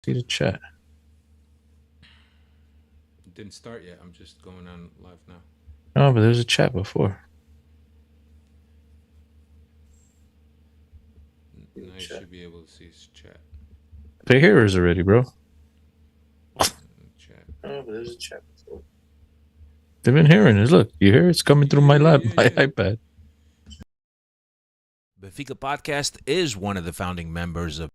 See the chat. It didn't start yet. I'm just going on live now. Oh, but there's a chat before. Now you should be able to see his chat. They hear us already, bro. Chat. Oh, but there's a chat before. They've been hearing us. Look, you hear it's coming through my lab, my Yeah. iPad. Benfica Podcast is one of the founding members of.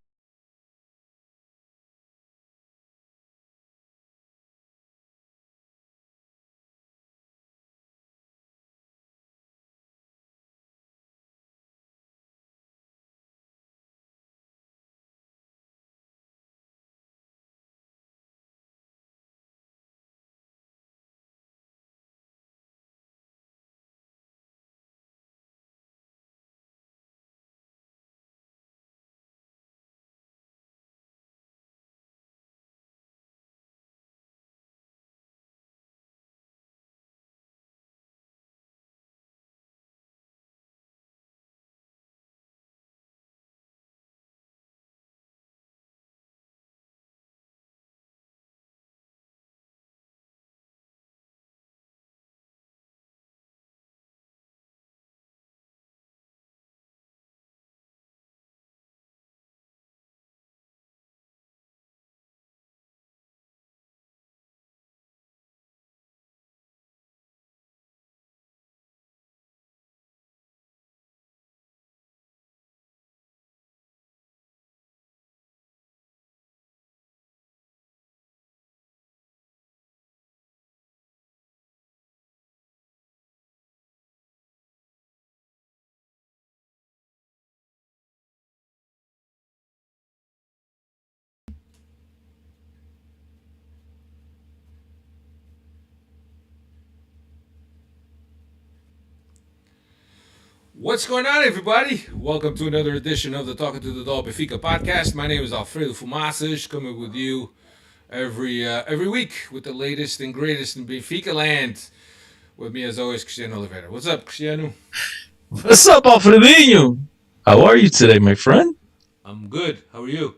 What's going on, everybody? Welcome to another edition of the Talking to the Dog Benfica Podcast. My name is Alfredo Fumaças, coming with you every week with the latest and greatest in Benfica land. With me, as always, Cristiano Oliveira. What's up, Cristiano? What's up, Alfredinho? How are you today, my friend? I'm good. How are you?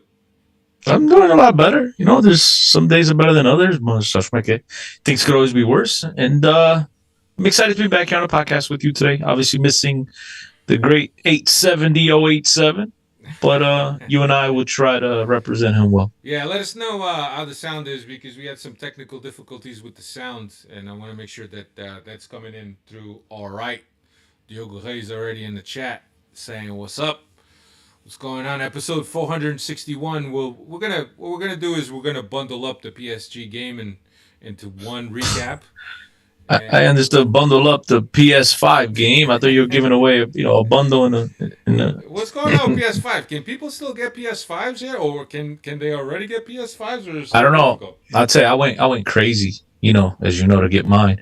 I'm doing a lot better. You know, there's some days are better than others. Things could always be worse. And I'm excited to be back here on the podcast with you today. Obviously missing the great 870-087. But you and I will try to represent him well. Yeah, let us know how the sound is because we had some technical difficulties with the sound, and I want to make sure that that's coming in through all right. Diogo Rey's already in the chat saying what's up. What's going on? Episode 461. What we're gonna do is we're gonna bundle up the PSG game and into one recap. I And understood bundle up the PS5 game. I thought you were giving away, a bundle in a. what's going on with PS5? Can people still get PS5s yet, or can they already get PS5s, or is it I still don't know. difficult? I'd say I went crazy, as you know, to get mine,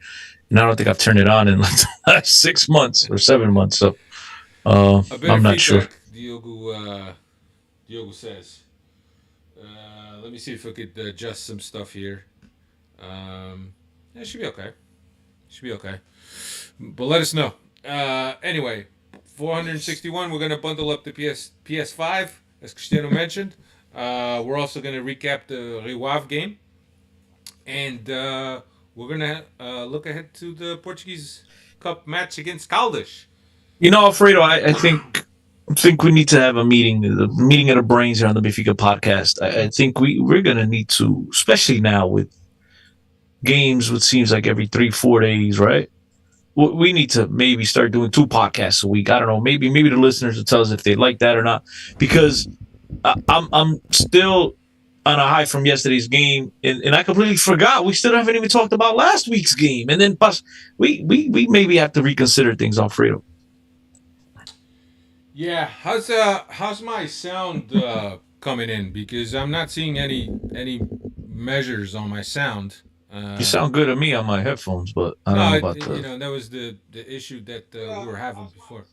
and I don't think I've turned it on in like the last 6 months or 7 months. So A bit I'm of not sure. feedback. Diogo says. Let me see if I could adjust some stuff here. Yeah, it should be okay. Should be okay. But let us know. Anyway, 461. We're gonna bundle up the PS5 as Cristiano mentioned. We're also gonna recap the Rewav game, and we're gonna look ahead to the Portuguese Cup match against Caldas. Alfredo, I think we need to have the meeting of the brains here on the Benfica podcast. I think we're gonna need to, especially now with games, which seems like every 3-4 days, right? We need to maybe start doing 2 podcasts a week. I don't know. Maybe the listeners will tell us if they like that or not, because I'm still on a high from yesterday's game, and I completely forgot we still haven't even talked about last week's game, and then plus we maybe have to reconsider things, Alfredo. Yeah, how's my sound coming in? Because I'm not seeing any measures on my sound. You Uh, sound good to me on my headphones, but I don't no, know about the. that was the issue that we were having before.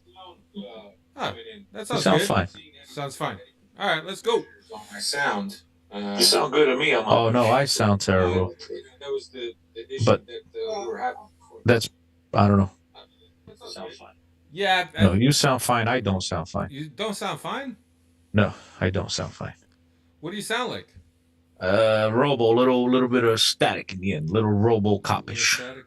Ah, that You sounds sound good. fine. Sounds fine. All right, let's go. Sound. You sound good to me on my. Oh no, I sound terrible. That was the issue But that we were having before. that's I don't know. Yeah, No, you sound fine. I don't sound fine. you don't sound fine. No, I don't sound fine. What do you sound like? Robo, little bit of static in the end, little Robo A little copish. static.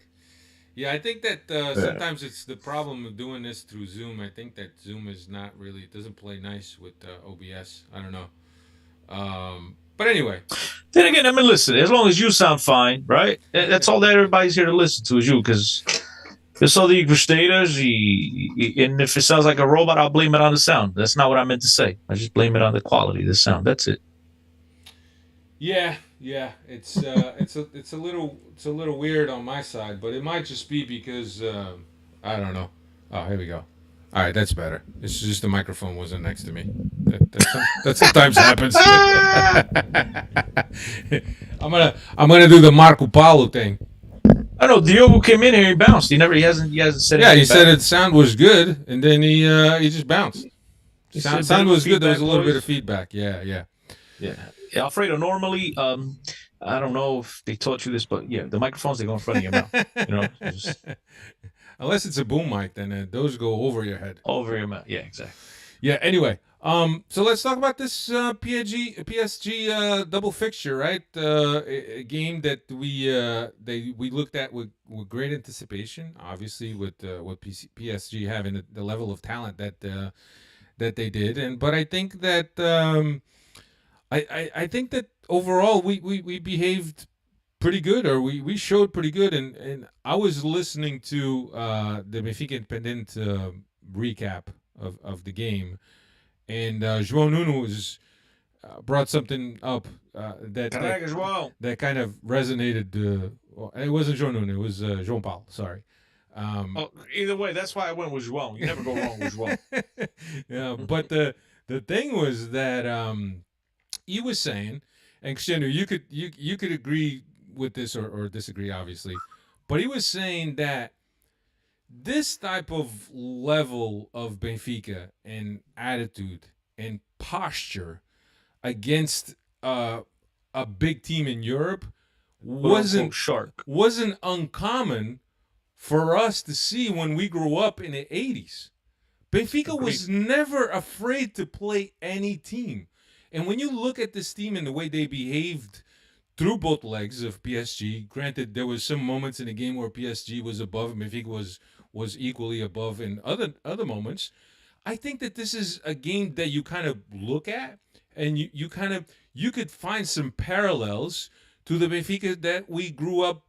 Yeah, I think that Yeah. sometimes it's the problem of doing this through Zoom. I think that Zoom is not really, it doesn't play nice with OBS. I don't know. But anyway, Then again, I mean, listen, as long as you sound fine, right? That's all that everybody's here to listen to is you, because it's all the frustrated, and if it sounds like a robot, I'll blame it on the sound. That's not what I meant to say. I just blame it on the quality of the sound. That's it. yeah, it's a little weird on my side, but it might just be because I don't know. Oh, here we go. All right, that's better. It's just the microphone wasn't next to me. That sometimes happens. I'm gonna do the Marco Polo thing. I know Diogo came in here, he bounced. He hasn't said Yeah, anything he said back. it sound was good, and then he just bounced. He said a bit Sound of a was good. There was feedback a little bit of voice. feedback. Yeah, yeah. Yeah. Yeah, Alfredo, normally, I don't know if they taught you this, but yeah, the microphones, they go in front of your mouth. You know, just Unless it's a boom mic, then those go over your head. over your mouth. Yeah, exactly. Yeah. Anyway, so let's talk about this PSG double fixture, right? A game that we looked at with great anticipation. Obviously, with PSG having the level of talent that they did, but I think that I think that overall we behaved pretty good, or we showed pretty good, and I was listening to the Benfica Independent recap of the game, and João Nuno was brought something up Carrega, João. that kind of resonated. Well, it wasn't João Nuno, it was João Paulo. Sorry. Um, Oh, either way, that's why I went with João. You never go wrong with João. yeah, but the thing was that he was saying, and Xenu, you could agree with this or disagree, obviously, but he was saying that this type of level of Benfica and attitude and posture against a big team in Europe Quote unquote wasn't shark. wasn't uncommon for us to see when we grew up in the 80s. Benfica Agreed. was never afraid to play any team. And when you look at this team and the way they behaved through both legs of PSG, granted there was some moments in the game where PSG was above and Benfica was equally above in other moments. I think that this is a game that you kind of look at and you kind of you could find some parallels to the Benfica that we grew up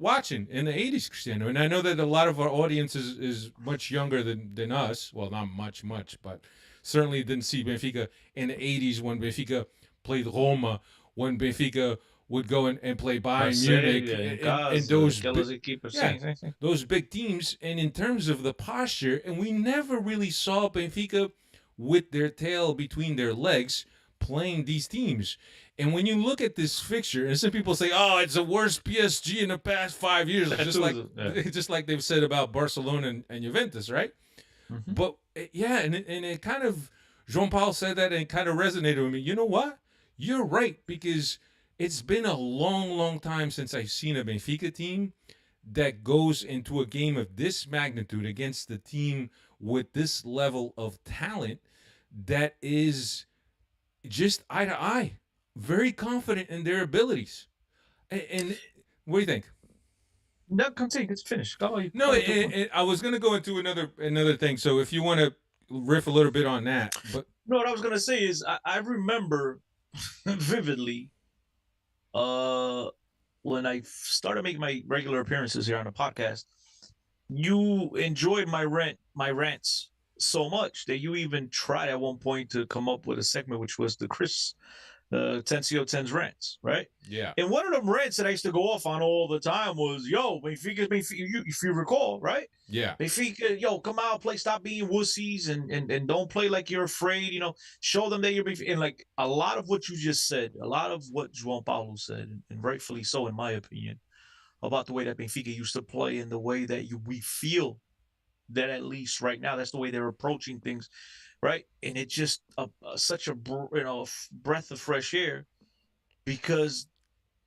watching in the 80s, Cristiano. And I know that a lot of our audience is much younger than us. Well, not much, but certainly didn't see Benfica in the 80s when Benfica played Roma, when Benfica would go and play Bayern Munich, Marseille, em and casa, those aquelas equipas. yeah, Sim, sim, sim. those big teams. And in terms of the posture, and we never really saw Benfica with their tail between their legs playing these teams. And when you look at this fixture, and some people say, "Oh, it's the worst PSG in the past 5 years," That just too like yeah. just like they've said about Barcelona and Juventus, right? Mhm. But yeah, and it kind of Jean Paul said that and it kind of resonated with me. You know what? You're right, because it's been a long time since I've seen a Benfica team that goes into a game of this magnitude against the team with this level of talent that is just eye to eye, very confident in their abilities. And what do you think? No, continue. It's finished. Go, No, go with your point. I was gonna go into another thing. So if you want to riff a little bit on that, but No, what I was gonna say is I remember vividly uh when I started making my regular appearances here on the podcast, you enjoyed my rants so much that you even tried at one point to come up with a segment which was the Chris Tensio Tens rants, right? yeah, And one of them rants that I used to go off on all the time was, yo, Benfica, if you recall, right? yeah, Benfica, yo, come out, play, stop being wussies and don't play like you're afraid, show them that you're Benfica. And like a lot of what you just said, a lot of what João Paulo said, and rightfully so, in my opinion, about the way that Benfica used to play and the way that we feel that at least right now, that's the way they're approaching things, right? And it's just such a breath of fresh air because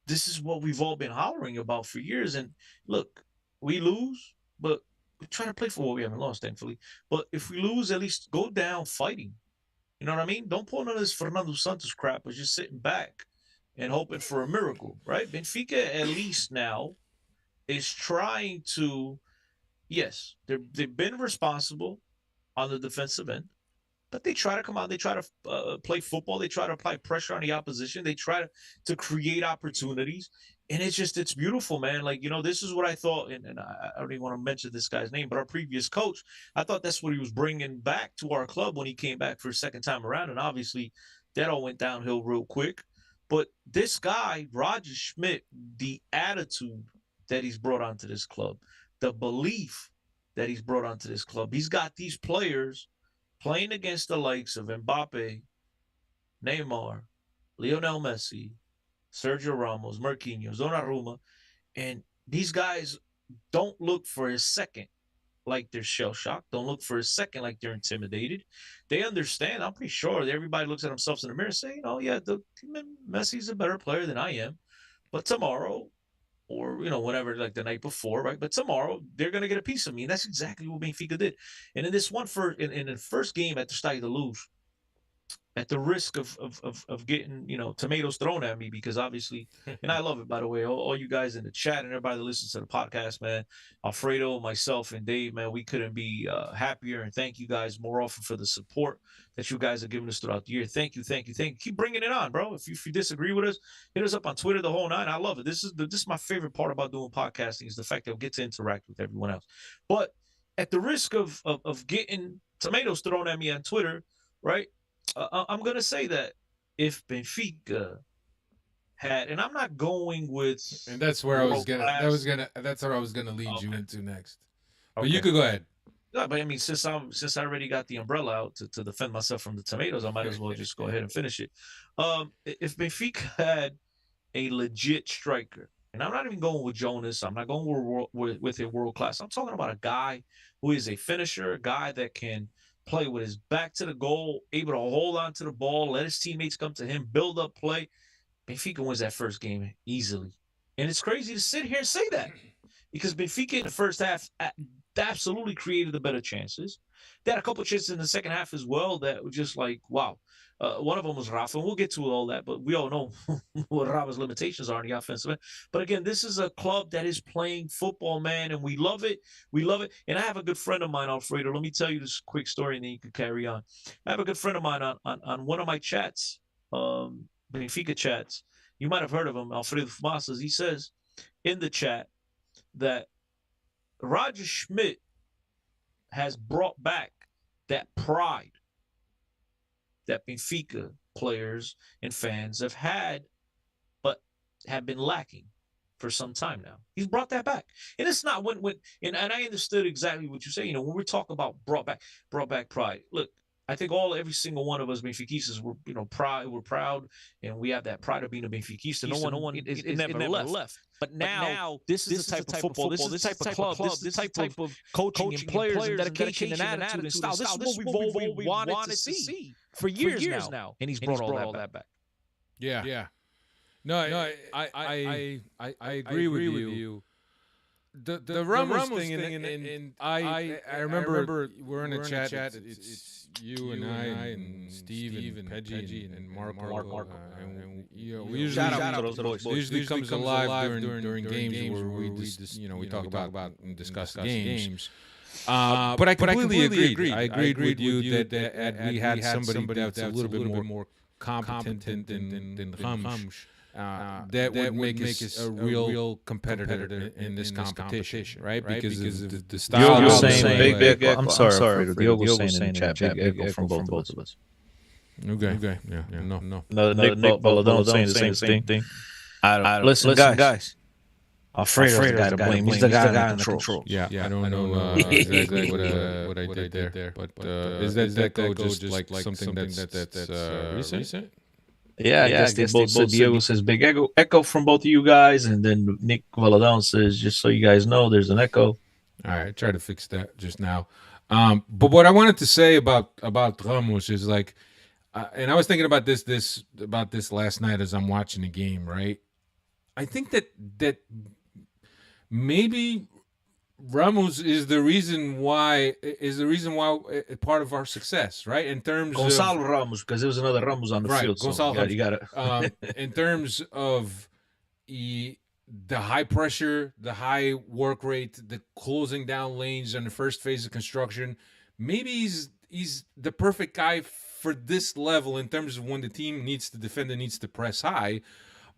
this is what we've all been hollering about for years. And look, we lose, but we try to play for what we haven't lost, thankfully. But if we lose, at least go down fighting. You know what I mean? Don't pull none of this Fernando Santos crap of just sitting back and hoping for a miracle, right? Benfica at least now is trying to, yes, they've been responsible on the defensive end, but they try to come out. They try to play football. They try to apply pressure on the opposition. They try to create opportunities, and it's beautiful, man. Like, this is what I thought, and I don't even want to mention this guy's name, but our previous coach, I thought that's what he was bringing back to our club when he came back for a second time around, and obviously that all went downhill real quick. But this guy, Roger Schmidt, the attitude that he's brought onto this club, the belief that he's brought onto this club, he's got these players playing against the likes of Mbappe, Neymar, Lionel Messi, Sergio Ramos, Marquinhos, Donnarumma, and these guys don't look for a second like they're shell shocked. Don't look for a second like they're intimidated. They understand. I'm pretty sure that everybody looks at themselves in the mirror saying, "Oh yeah, Messi's a better player than I am." But tomorrow, or whatever, like the night before, right? But tomorrow they're gonna get a piece of me, and that's exactly what Benfica did. And in this in the first game at the Stade de Luz, at the risk of getting tomatoes thrown at me, because obviously, and I love it, by the way, all you guys in the chat and everybody that listens to the podcast, man, Alfredo, myself, and Dave, man, we couldn't be happier, and thank you guys more often for the support that you guys have given us throughout the year. Thank you. Keep bringing it on, bro. If you disagree with us, hit us up on Twitter, the whole nine. I love it. This is my favorite part about doing podcasting, is the fact that we get to interact with everyone else. But at the risk of getting tomatoes thrown at me on Twitter, right? I'm going to say that if Benfica had, and I'm not going with, and that's where that's where I was gonna lead you into next. But you could go ahead. Yeah, but I mean, since I already got the umbrella out to defend myself from the tomatoes, I might as well just go ahead and finish it. If Benfica had a legit striker, and I'm not even going with Jonas, I'm not going with a world class. I'm talking about a guy who is a finisher, a guy that can play with his back to the goal, able to hold on to the ball, let his teammates come to him, build up play. Benfica wins that first game easily. And it's crazy to sit here and say that, because Benfica in the first half absolutely created the better chances. They had a couple of chances in the second half as well that were just like, wow. One of them was Rafa, and we'll get to all that, but we all know what Rafa's limitations are in the offensive end. But again, this is a club that is playing football, man, and we love it. We love it. And I have a good friend of mine, Alfredo. Let me tell you this quick story, and then you can carry on. I have a good friend of mine on one of my chats, Benfica chats. You might have heard of him, Alfredo Fumaças. He says in the chat that Roger Schmidt has brought back that pride that Benfica players and fans have had, but have been lacking for some time now. He's brought that back. And it's not and I understood exactly what you say. When we talk about brought back pride. Look, I think every single one of us Benfiquistas were, proud. We're proud, and we have that pride of being a Benfiquista. No one it never left. But now this is the type of football. This is the type of club. This is the type of coaching and players and dedication and attitude and style. This is what we've always wanted to see for years now. And he's brought all that back. Yeah. No, I agree with you. The Ramos thing, and I remember we're in a chat. It's you and I and Steve and Peggy and Marco. And we usually comes alive during games where we just we talk about and discuss games. But I completely agree. I agreed with you that we had somebody that's a little bit more competent than Ramos. That would make us a real competitor in this competition, right? Because of the style. You're saying big echo. I'm sorry. Diogo's saying in the chat, big echo from both of us. Okay. Yeah. No. Nick Balladone saying the same thing. I don't. Listen, guys. Alfredo's the guy to blame. He's the guy in the control. Yeah. I don't know exactly what I did there, but is that echo just like something that's recent? Yeah, I guess they both said Diego says big echo from both of you guys, and then Nick Valladon says, just so you guys know, there's an echo. All right, I tried to fix that just now. But what I wanted to say about Ramos is like, and I was thinking about this last night as I'm watching the game, right? I think that maybe Ramos is the reason why part of our success, right? In terms Gonzalo of Ramos, because there was another Ramos on the right, field. So Gonzalo Ramos. you got to. In terms of the high pressure, the high work rate, the closing down lanes in the first phase of construction, maybe he's the perfect guy for this level in terms of when the team needs to defend and needs to press high.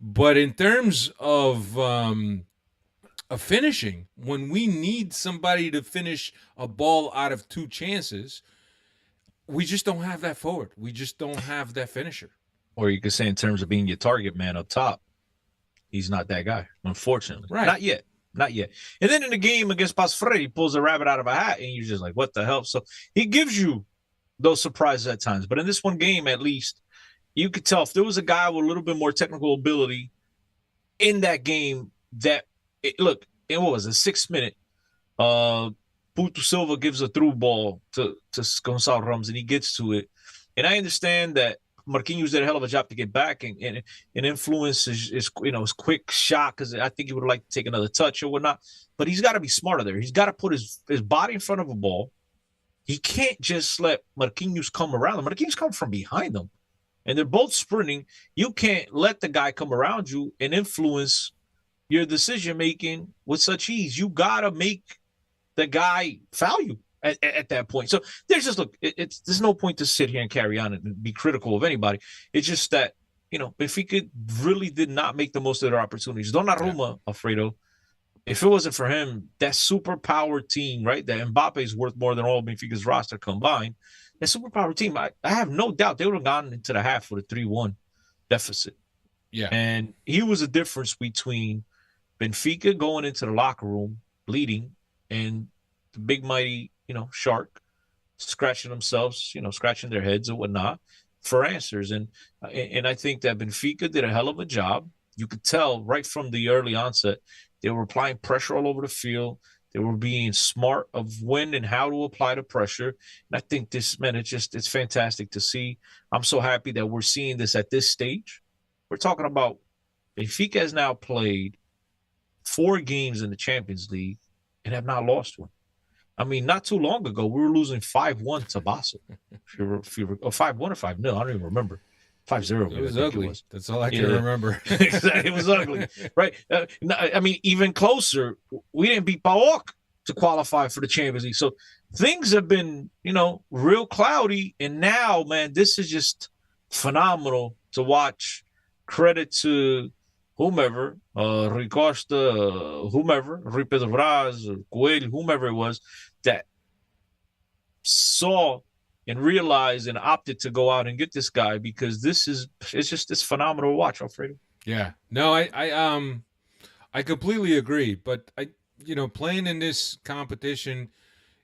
But in terms of finishing, when we need somebody to finish a ball out of two chances, we just don't have that forward. We just don't have that finisher. Or you could say in terms of being your target man up top, he's not that guy, unfortunately. Right. Not yet. And then in the game against Pasfred, he pulls a rabbit out of a hat, and you're just like, what the hell? So he gives you those surprises at times. But in this one game, at least, you could tell if there was a guy with a little bit more technical ability in that game that, look, in what was it, 6th minute, Puto Silva gives a through ball to Gonzalo Ramos, and he gets to it. And I understand that Marquinhos did a hell of a job to get back and influence his quick shot, because I think he would like to take another touch or whatnot. But he's got to be smarter there. He's got to put his body in front of a ball. He can't just let Marquinhos come around him. Marquinhos come from behind him, and they're both sprinting. You can't let the guy come around you and influence your decision making with such ease. You got to make the guy foul you at that point. So there's just, look, there's no point to sit here and carry on and be critical of anybody. It's just that, Benfica really did not make the most of their opportunities. Donnarumma, Alfredo, if it wasn't for him, that superpower team, right, that Mbappe is worth more than all Benfica's roster combined, that superpower team, I have no doubt they would have gone into the half with a 3-1 deficit. Yeah. And he was a difference between Benfica going into the locker room bleeding and the big mighty, shark scratching themselves, scratching their heads or whatnot for answers. And I think that Benfica did a hell of a job. You could tell right from the early onset, they were applying pressure all over the field. They were being smart of when and how to apply the pressure. And I think this, man, it's fantastic to see. I'm so happy that we're seeing this at this stage. We're talking about Benfica has now played 4 games in the Champions League and have not lost one. I mean, not too long ago, we were losing 5-1 to Basel. If you 5-1 or 5-0, I don't even remember. 5-0. It was ugly. That's all I can remember. It was ugly, right? I mean, even closer, we didn't beat PAOK to qualify for the Champions League. So things have been, real cloudy. And now, man, this is just phenomenal to watch. Credit to whomever, Rui Costa, whomever, Rui Pedro Vraz, Coelho, whomever it was, that saw and realized and opted to go out and get this guy, because it's just this phenomenal watch, Alfredo. Yeah. No, I completely agree. But playing in this competition,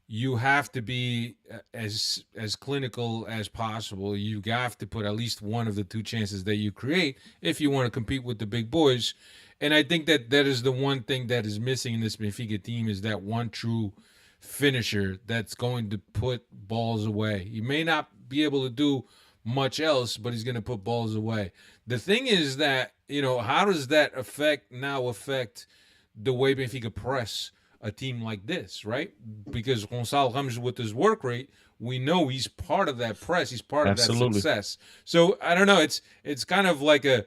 you have to be as clinical as possible. You have to put at least one of the 2 chances that you create if you want to compete with the big boys. And I think that is the one thing that is missing in this Benfica team, is that one true finisher that's going to put balls away. He may not be able to do much else, but he's going to put balls away. The thing is that, how does that affect the way Benfica press a team like this, right? Because Gonzalo Ramos, with his work rate, we know he's part of that press. He's part of that success. So I don't know. It's kind of like a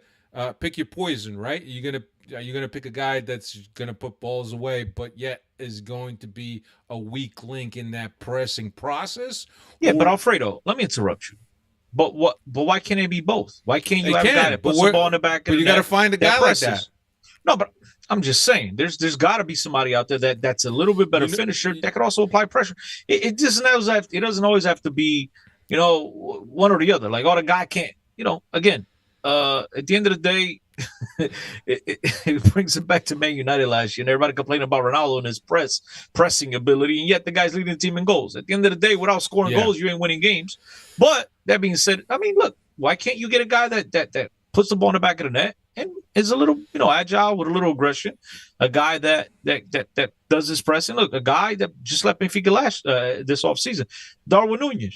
pick your poison, right? Are you gonna pick a guy that's gonna put balls away, but yet is going to be a weak link in that pressing process? Yeah, but Alfredo, let me interrupt you. But why can't it be both? Why can't you have a guy that puts the ball in the back? But you got to find a guy like that. No, but I'm just saying, there's got to be somebody out there that's a little bit better finisher that could also apply pressure. It doesn't always have to be, one or the other. Like, the guy can't, again, at the end of the day, it brings it back to Man United last year, and everybody complaining about Ronaldo and his pressing ability, and yet the guy's leading the team in goals. At the end of the day, without scoring goals, you ain't winning games. But that being said, I mean, look, why can't you get a guy that puts the ball in the back of the net and is a little, agile with a little aggression, a guy that does his pressing? Look, a guy that just left Benfica this offseason, Darwin Núñez.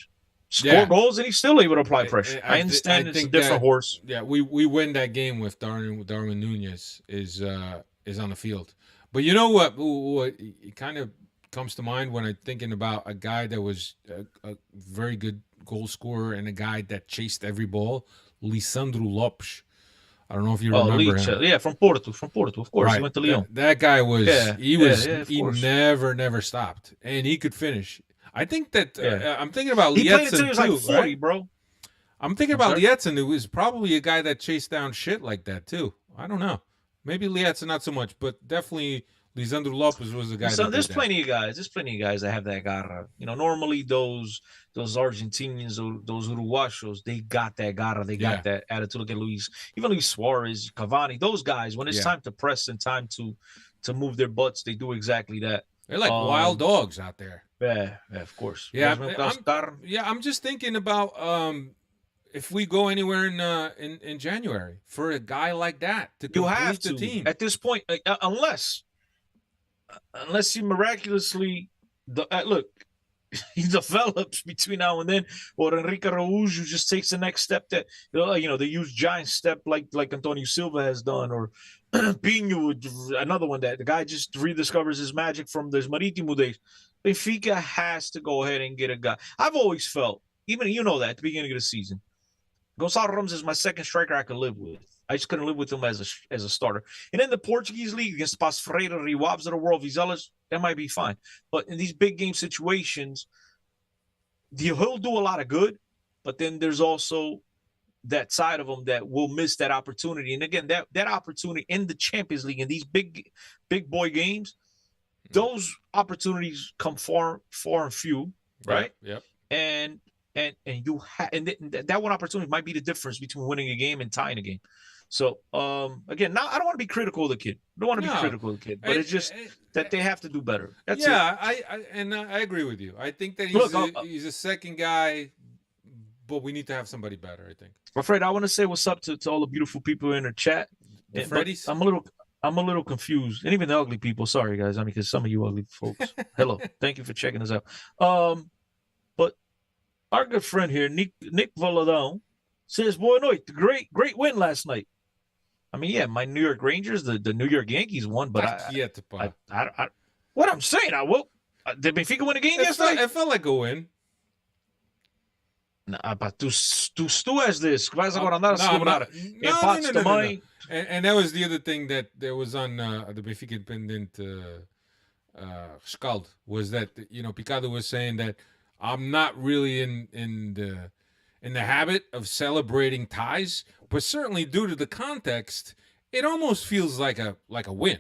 Score goals and he's still able to apply pressure. I understand it's a different horse. Yeah, we win that game with Darwin Núñez is on the field. But you know what kind of comes to mind when I'm thinking about a guy that was a very good goal scorer and a guy that chased every ball, Lisandro Lopes. I don't know if you Oh, remember Leach. him. Yeah, from Porto. From Porto, of course. He Right. went to Lyon. That guy was Yeah, yeah, of he course. never stopped, and he could finish. I think that Yeah. I'm thinking about He played until he Lietzen was too, like 40, right? bro. I'm thinking I'm about sorry? Lietzen, who was probably a guy that chased down shit like that too. I don't know. Maybe Lietzen not so much, but definitely Lisandro Lopez was the guy So that there's did that. plenty of guys. There's plenty of guys that have that garra. You know, normally those Argentinians or those Uruguayos, they got that garra. They got that attitude. Look at even Luis Suarez, Cavani. Those guys, when it's time to press and time to move their butts, they do exactly that. They're like wild dogs out there. Yeah, of course. Yeah, I'm just thinking about if we go anywhere in January for a guy like that to complete the team. At this point, unless he miraculously look, he develops between now and then, or Enrique Araújo just takes the next step that they use giant step like Antonio Silva has done, or Pinho, another one that the guy just rediscovers his magic from this Marítimo days. Benfica has to go ahead and get a guy. I've always felt, even that at the beginning of the season, Gonçalo Ramos is my second striker I could live with. I just couldn't live with him as a starter. And in the Portuguese league against Paço Ferreira, Riwabs of the world, Vizelas, that might be fine. But in these big game situations, he'll do a lot of good, but then there's also that side of him that will miss that opportunity. And again, that opportunity in the Champions League, in these big boy games, those opportunities come far and few, right? Yep. And you that one opportunity might be the difference between winning a game and tying a game. So again, now I don't want to be critical of the kid. I don't want to be critical of the kid, but it's just that they have to do better. That's it. I agree with you. I think that he's a second guy, but we need to have somebody better. I think. Well, Fred, I want to say what's up to all the beautiful people in the chat. Freddy's. I'm a little confused, and even the ugly people. Sorry, guys. I mean, because some of you ugly folks. Hello, thank you for checking us out. But our good friend here, Nick Valadon, says, "Boa noite, great win last night." I mean, yeah, my New York Rangers, the New York Yankees won, but I what I'm saying, did Benfica win a game yesterday? It felt like a win. Tu és desse que vais agora andar a celebrar empates também. And that was the other thing that there was on the Benfica Independent Rescaldo, was that Picado was saying that I'm not really in the habit of celebrating ties, but certainly due to the context, it almost feels like a win.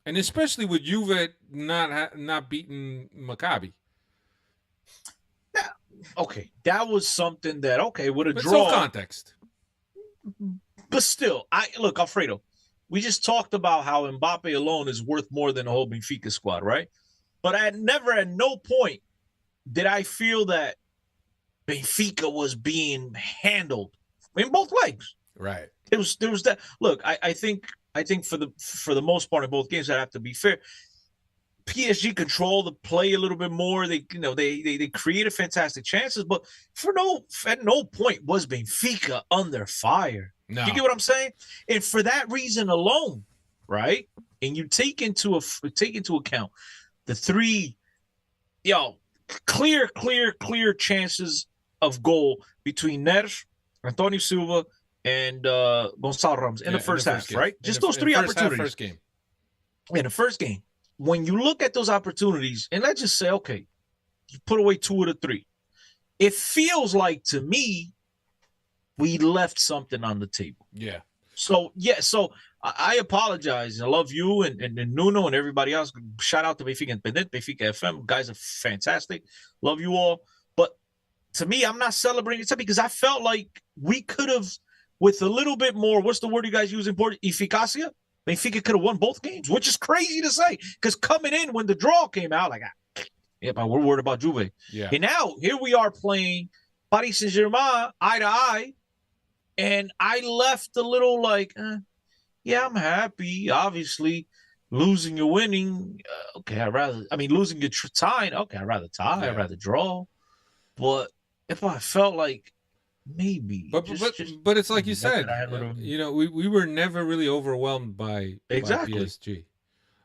And especially with Juve not beating Maccabi. Okay, that was something that with a but draw. It's all context. But still, look, Alfredo, we just talked about how Mbappe alone is worth more than the whole Benfica squad, right? But at no point did I feel that Benfica was being handled in both legs. Right. There was that. Look, I think for the most part in both games, I have to be fair. PSG control the play a little bit more. They created fantastic chances, but at no point was Benfica under fire. No. You get what I'm saying? And for that reason alone, right? And you take into account the three, clear chances of goal between Neres, Antonio Silva, and Gonçalo Ramos in the first half, game. Right? Just those three opportunities. First game. In the first game. When you look at those opportunities, and let's just say, okay, you put away 2 of the 3. It feels like, to me, we left something on the table. Yeah. So I apologize. I love you and Nuno and everybody else. Shout out to Benfica Independent, Benfica FM. Guys are fantastic. Love you all. But to me, I'm not celebrating it because I felt like we could have, with a little bit more, what's the word you guys use in Portuguese? Eficacia? Benfica could have won both games, which is crazy to say. Because coming in when the draw came out, but we're worried about Juve. Yeah. And now here we are playing Paris Saint-Germain eye to eye, and I left a little I'm happy. Obviously, losing or winning, losing your tying, I'd rather tie, I'd rather draw. But if I felt like maybe, but it's like you said, we were never really overwhelmed by PSG.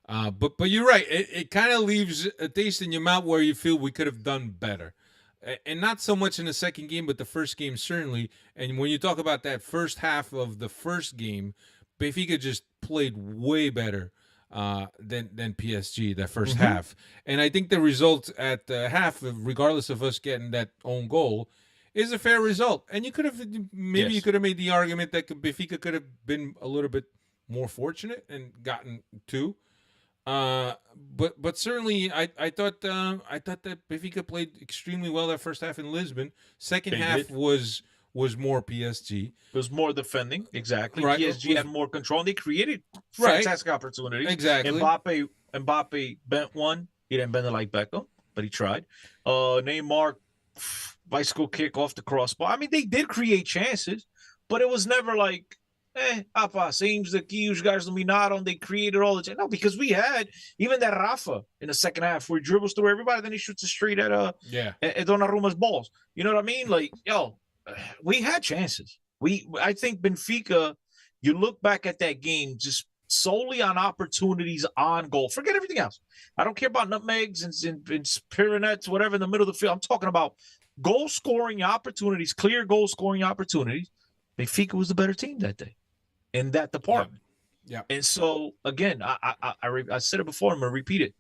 But you're right. It kind of leaves a taste in your mouth where you feel we could have done better, and not so much in the second game, but the first game certainly. And when you talk about that first half of the first game, Benfica just played way better than PSG that first Mm-hmm. half. And I think the result at the half, regardless of us getting that own goal, is a fair result. And you could have maybe you Yes. could have made the argument that Benfica could have been a little bit more fortunate and gotten two. But certainly I thought that Benfica played extremely well that first half in Lisbon. Second They half did. was more PSG. It was more defending. Exactly. Right, PSG had more control. And they created right, fantastic opportunities. exactly. Mbappe bent one. He didn't bend it like Beckham, but he tried. Neymar bicycle kick off the crossbar. I mean, they did create chances, but it was never like, saímos daqui, os gajos dominaram, they created all the chances. No, because we had even that Rafa in the second half where he dribbles through everybody, then he shoots it straight Yeah, at Donnarumma's balls. You know what I mean? Like, we had chances. I think Benfica, you look back at that game just solely on opportunities on goal. Forget everything else. I don't care about nutmegs and pirouettes, whatever in the middle of the field. I'm talking about goal scoring opportunities, clear goal scoring opportunities. Benfica was the better team that day in that department. yeah. And so again, I said it before. I'm gonna repeat it.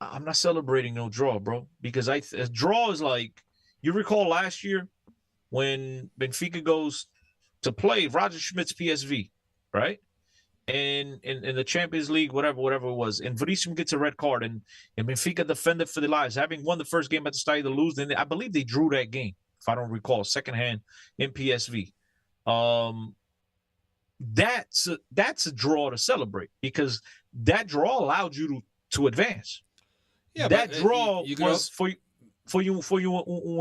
I'm not celebrating no draw, bro, because a draw is like, you recall last year when Benfica goes to play Roger Schmidt's PSV, right? And in the Champions League, whatever it was, and Verissimo gets a red card, and Benfica defended for their lives, having won the first game at the start, to lose. Then I believe they drew that game, if I don't recall, second hand in PSV. Um, that's a draw to celebrate because that draw allowed you to advance. Yeah, That but draw you could was for you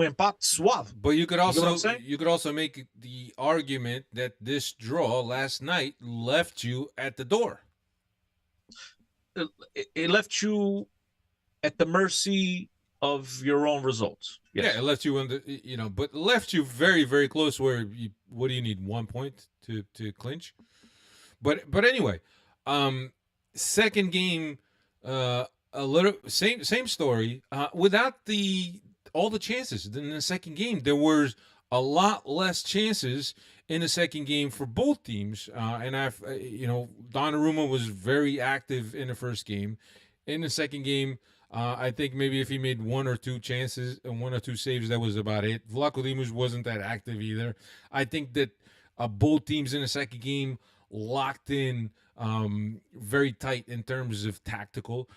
empate suave. but you could You know what I'm also saying? make the argument that this draw last night left you at the door. It left you at the mercy of your own results. Yes. Yeah, it left you but left you very, very close. Where what do you need, 1 point to clinch? But anyway, second game, a little same story. Without the all the chances in the second game, there was a lot less chances in the second game for both teams. And Donnarumma was very active in the first game. In the second game, I think maybe if he made one or two chances and one or two saves, that was about it. Vlachodimos wasn't that active either. I think that both teams in the second game locked in very tight in terms of tactical.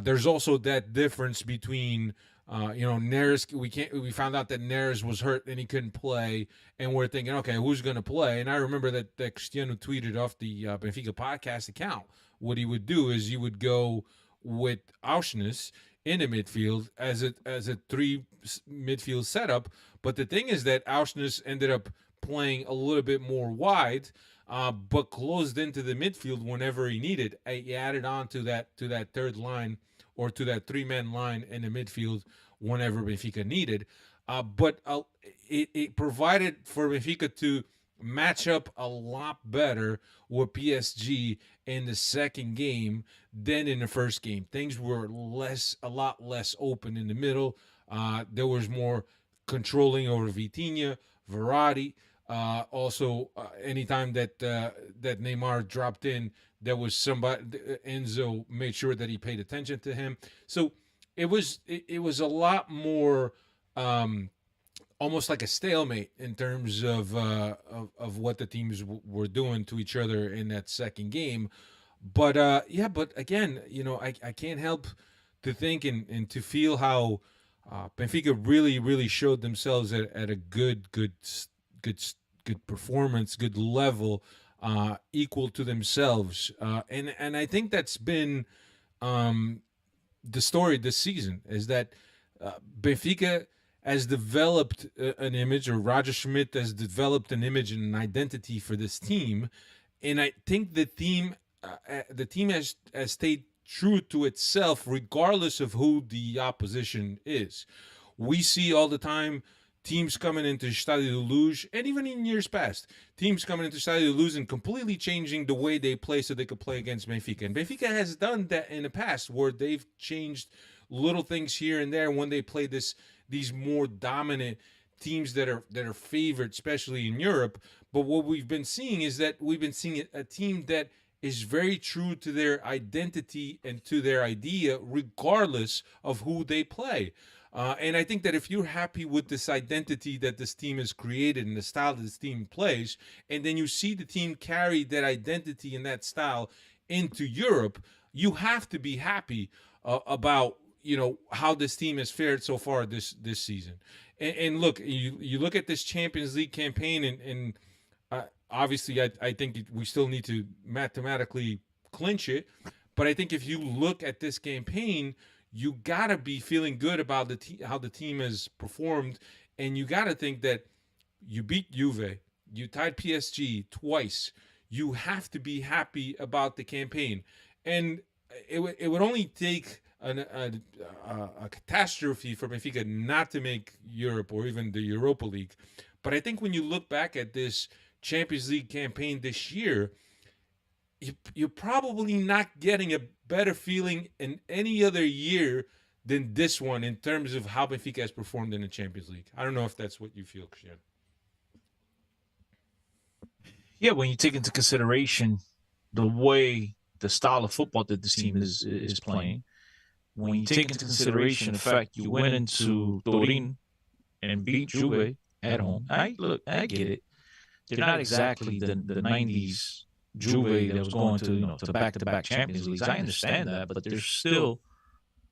There's also that difference between Neres. We found out that Neres was hurt and he couldn't play, and we're thinking, okay, who's going to play? And I remember that Cristiano tweeted off the Benfica podcast account. What he would do is he would go with Auschwitz in the midfield as a three midfield setup. But the thing is that Auschwitz ended up playing a little bit more wide, but closed into the midfield whenever he needed. He added on to that third line or to that 3-man line in the midfield whenever Benfica needed. But it provided for Benfica to match up a lot better with PSG in the second game than in the first game. Things were a lot less open in the middle. There was more controlling over Vitinha, Verratti. Anytime that Neymar dropped in, there was somebody. Enzo made sure that he paid attention to him. So it was a lot more. Almost like a stalemate in terms of what the teams were doing to each other in that second game. But but again, I can't help to think and to feel how Benfica really showed themselves at a good performance, good level, equal to themselves, and I think that's been the story this season is that Benfica has developed an image, or Roger Schmidt has developed an image and an identity for this team, and I think the team has stayed true to itself, regardless of who the opposition is. We see all the time teams coming into Stade de Luz, and even in years past, teams coming into Stade de Luz and completely changing the way they play so they could play against Benfica. And Benfica has done that in the past, where they've changed little things here and there when they play these more dominant teams that are favored, especially in Europe. But what we've been seeing is that we've been seeing a team that is very true to their identity and to their idea, regardless of who they play. And I think that if you're happy with this identity that this team has created and the style that this team plays, and then you see the team carry that identity and that style into Europe, you have to be happy about how this team has fared so far this season. And look, you look at this Champions League campaign, and obviously I think we still need to mathematically clinch it. But I think if you look at this campaign, you gotta be feeling good about how the team has performed, and you gotta think that you beat Juve, you tied PSG twice. You have to be happy about the campaign, and it would only take a catastrophe for Benfica not to make Europe or even the Europa League. But I think when you look back at this Champions League campaign this year, you're probably not getting a better feeling in any other year than this one in terms of how Benfica has performed in the Champions League. I don't know if that's what you feel, Christian. Yeah, when you take into consideration the style of football that this team is playing, when you take into consideration the fact you went into Turin and beat Juve at home, I get it. They're not exactly the 90s Juve that was going to back-to-back Champions Leagues. I understand that, but they're still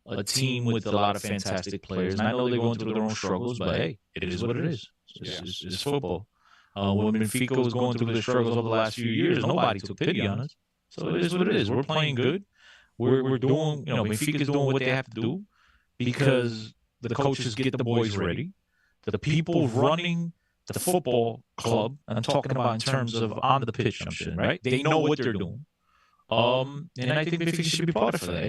a team with a lot of fantastic players. And I know they're going through their own struggles, but hey, it is what it is. It's football. When Benfica was going through the struggles over the last few years, nobody took pity on us. So it is what it is. We're playing good. We're doing, Benfica's doing what they have to do because the coaches get the boys ready. The people running the football club, I'm talking about in terms of on the pitch, I'm saying, right? They know what they're doing. And I think Benfica should be part of that.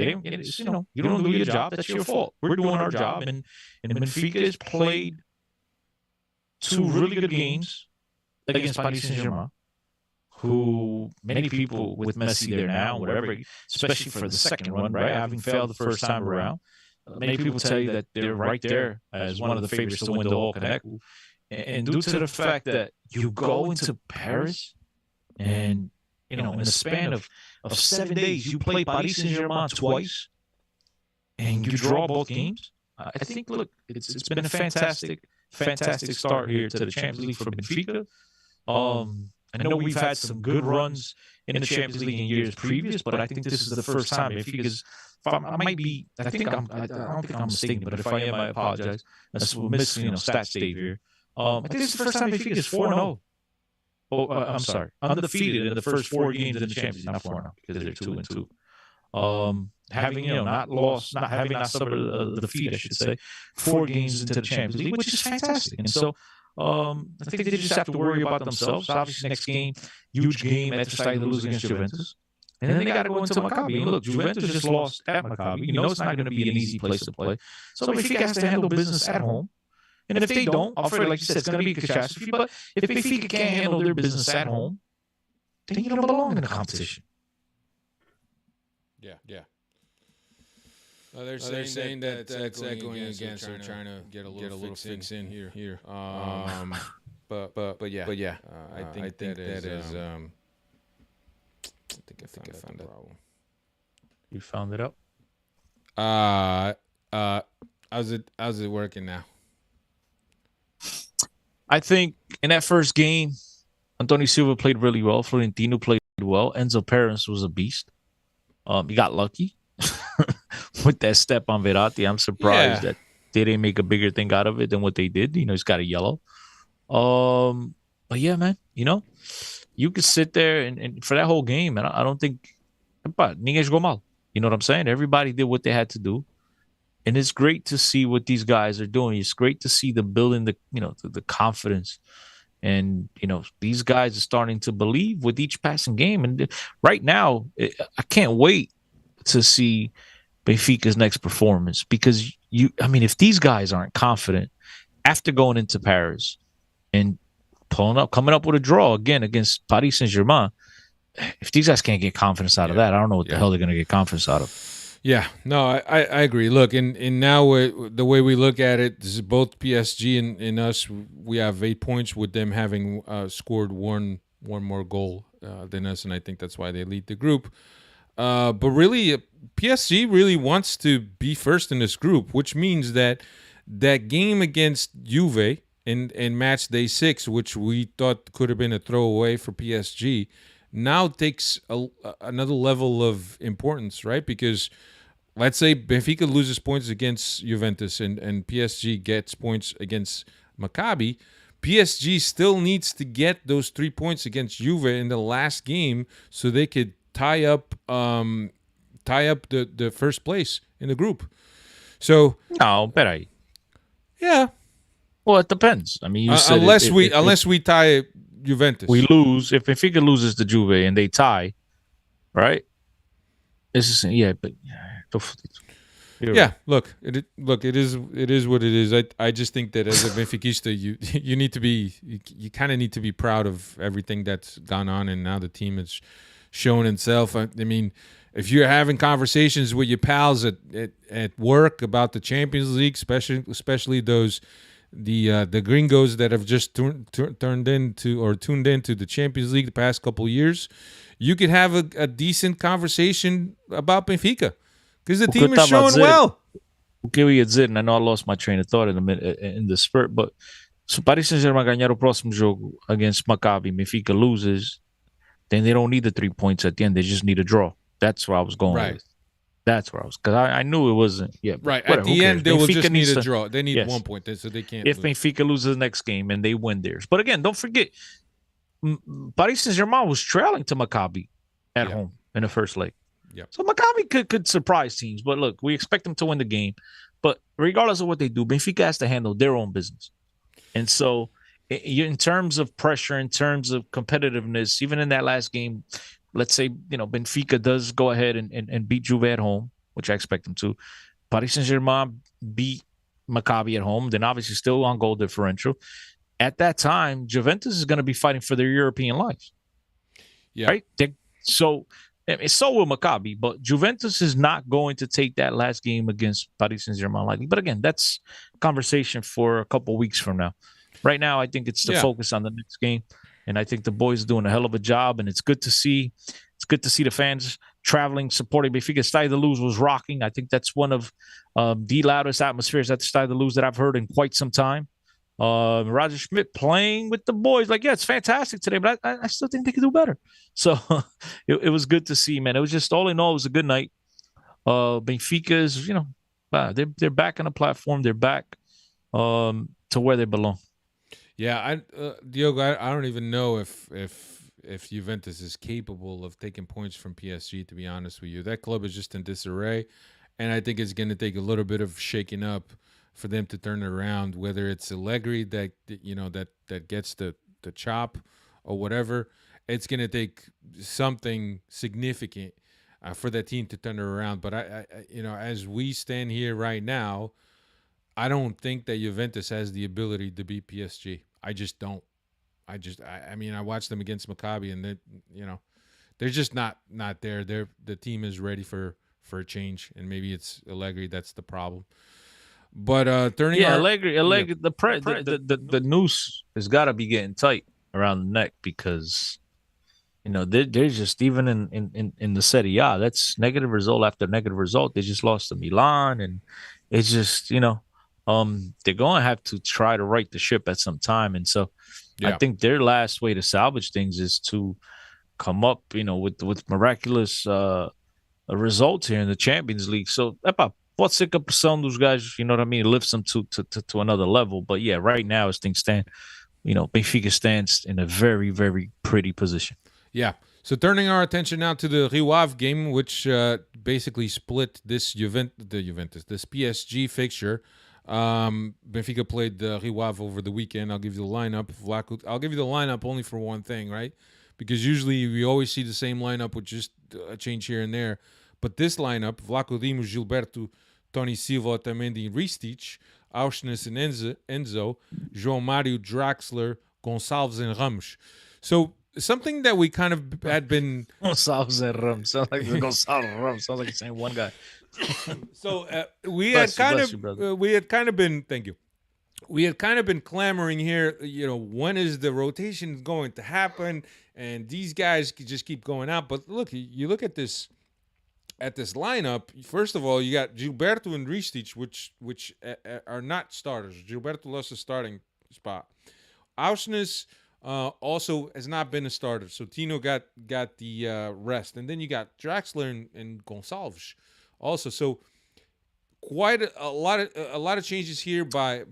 You don't do your job, that's your fault. We're doing our job, and Benfica has played 2 really good games against Paris Saint-Germain, who many people with Messi there now, whatever, especially for the second run, right? Having failed the first time around, many people tell you that they're right there as one of the favorites to win the All Connect. And due to the fact that you go into Paris and, in a span of 7 days, you play Paris Saint-Germain twice and you draw both games, I think, look, it's been a fantastic start here to the Champions League for Benfica. I know we've had some good runs in the Champions League in years previous, but I think this is the first time Benfica's. I don't think I'm mistaken, but if I am, I apologize. That's missing, stats Dave here. I think this is the first time Benfica is 4-0. I'm sorry, undefeated in the first 4 games in the Champions League, not 4-0 because they're 2-2. Having not suffered a defeat, I should say, 4 games into the Champions League, which is fantastic. And so I think they just have to worry about themselves. Obviously, next game, huge game at the side to lose against Juventus. And then they got to go into Maccabi. And look, Juventus just lost at Maccabi. It's not going to be an easy place to play. So Benfica has to handle business at home. And if they don't, I'm afraid, like you said, it's going to be a catastrophe. But if Benfica can't handle their business at home, then you don't belong in the competition. Yeah. They're saying that that's going against. They're trying to get a little fix in here. But yeah. I think that is. I think I found it. You found it out. How's it working now? I think in that first game, Antonio Silva played really well. Florentino played well. Enzo Perez was a beast. He got lucky with that step on Verratti. I'm surprised that they didn't make a bigger thing out of it than what they did. He's got a yellow. But yeah, man, you could sit there and for that whole game, and I don't think ninguém jogou mal. You know what I'm saying? Everybody did what they had to do. And it's great to see what these guys are doing. It's great to see them building the confidence. And, these guys are starting to believe with each passing game. And right now, I can't wait to see Benfica's next performance because if these guys aren't confident after going into Paris and coming up with a draw again against Paris Saint-Germain. If these guys can't get confidence out of that, I don't know what the hell they're going to get confidence out of. Yeah, no, I agree. Look, and now the way we look at it, this is both PSG and us. We have 8 points with them having scored one more goal than us, and I think that's why they lead the group. But really, PSG really wants to be first in this group, which means that game against Juve in match day 6, which we thought could have been a throwaway for PSG, now takes another level of importance, right? Because let's say Benfica loses points against Juventus and PSG gets points against Maccabi. PSG still needs to get those 3 points against Juve in the last game so they could tie up the first place in the group. So no, peraí. Yeah. Well, it depends. I mean, you said unless we tie Juventus, we lose. If Benfica loses to Juve and they tie, right? It's but yeah. Right. Look, it is what it is. I just think that as a Benfiquista, you need to be you kind of need to be proud of everything that's gone on, and now the team has shown itself. I mean, if you're having conversations with your pals at work about the Champions League, especially those the gringos that have just tuned into the Champions League the past couple of years, you could have a decent conversation about Benfica because the team is showing well. Okay, we get and I know I lost my train of thought in the spurt, but so Paris Saint-Germain ganhar o próximo jogo against Maccabi, Benfica loses, then they don't need the 3 points at the end. They just need a draw. That's where I was going with. That's where I was, because I knew it wasn't. Yeah, right. Whatever, at the end, they will just need a draw. They need 1 point, so they can't. If Benfica loses the next game and they win theirs, but again, don't forget, Paris Saint-Germain was trailing to Maccabi at home in the first leg. Yeah. So Maccabi could surprise teams, but look, we expect them to win the game. But regardless of what they do, Benfica has to handle their own business, and so in terms of pressure, in terms of competitiveness, even in that last game. Let's say, Benfica does go ahead and beat Juve at home, which I expect them to. Paris Saint-Germain beat Maccabi at home, then obviously still on goal differential. At that time, Juventus is going to be fighting for their European lives. Yeah. Right? So will Maccabi, but Juventus is not going to take that last game against Paris Saint-Germain lightly. But again, that's a conversation for a couple of weeks from now. Right now, I think it's the focus on the next game. And I think the boys are doing a hell of a job, and it's good to see. It's good to see the fans traveling, supporting Benfica. Stade de Luz was rocking. I think that's one of the loudest atmospheres at the Stade de Luz that I've heard in quite some time. Roger Schmidt playing with the boys. it's fantastic today, but I still think they could do better. So it was good to see, man. It was just all in all, it was a good night. Benfica is, they're back on the platform. They're back to where they belong. Yeah, Diogo, I don't even know if Juventus is capable of taking points from PSG, to be honest with you. That club is just in disarray, and I think it's going to take a little bit of shaking up for them to turn it around, whether it's Allegri that gets the chop or whatever. It's going to take something significant for that team to turn it around. But, I as we stand here right now, I don't think that Juventus has the ability to beat PSG. I just don't. I mean, I watched them against Maccabi, and they're just not there. The team is ready for a change, and maybe it's Allegri that's the problem. But Allegri, the noose has got to be getting tight around the neck because they're just even in the Serie A. That's negative result after negative result. They just lost to Milan, and it's just they're going to have to try to right the ship at some time. And so I think their last way to salvage things is to come up, with miraculous results here in the Champions League. So, pode ser que a pressão dos gajos, you know what I mean, lifts them to another level. But yeah, right now as things stand, Benfica stands in a very, very pretty position. Yeah. So turning our attention now to the Rio Ave game, which basically split this PSG fixture. Benfica played Rio Ave over the weekend. I'll give you the lineup. I'll give you the lineup only for one thing, right? Because usually we always see the same lineup with just a change here and there. But this lineup, Vlaco Dimos, Gilberto, Tony Silva, Otamendi, and Ristic, Auschwitz and Enzo, João Mario, Draxler, Gonçalves, and Ramos. So something that we kind of had been Gonçalves and Rum. Sounds like Gonçalves Rum. Sounds like you're saying one guy. so we had Bless you, brother. we had kind of been thank you. We had kind of been clamoring here, when is the rotation going to happen? And these guys could just keep going out. But look, you look at this lineup. First of all, you got Gilberto and Ristic, which are not starters. Gilberto lost a starting spot. Auschwitz also has not been a starter, so Tino got the rest, and then you got Draxler and Gonçalves also. So quite a lot of changes here by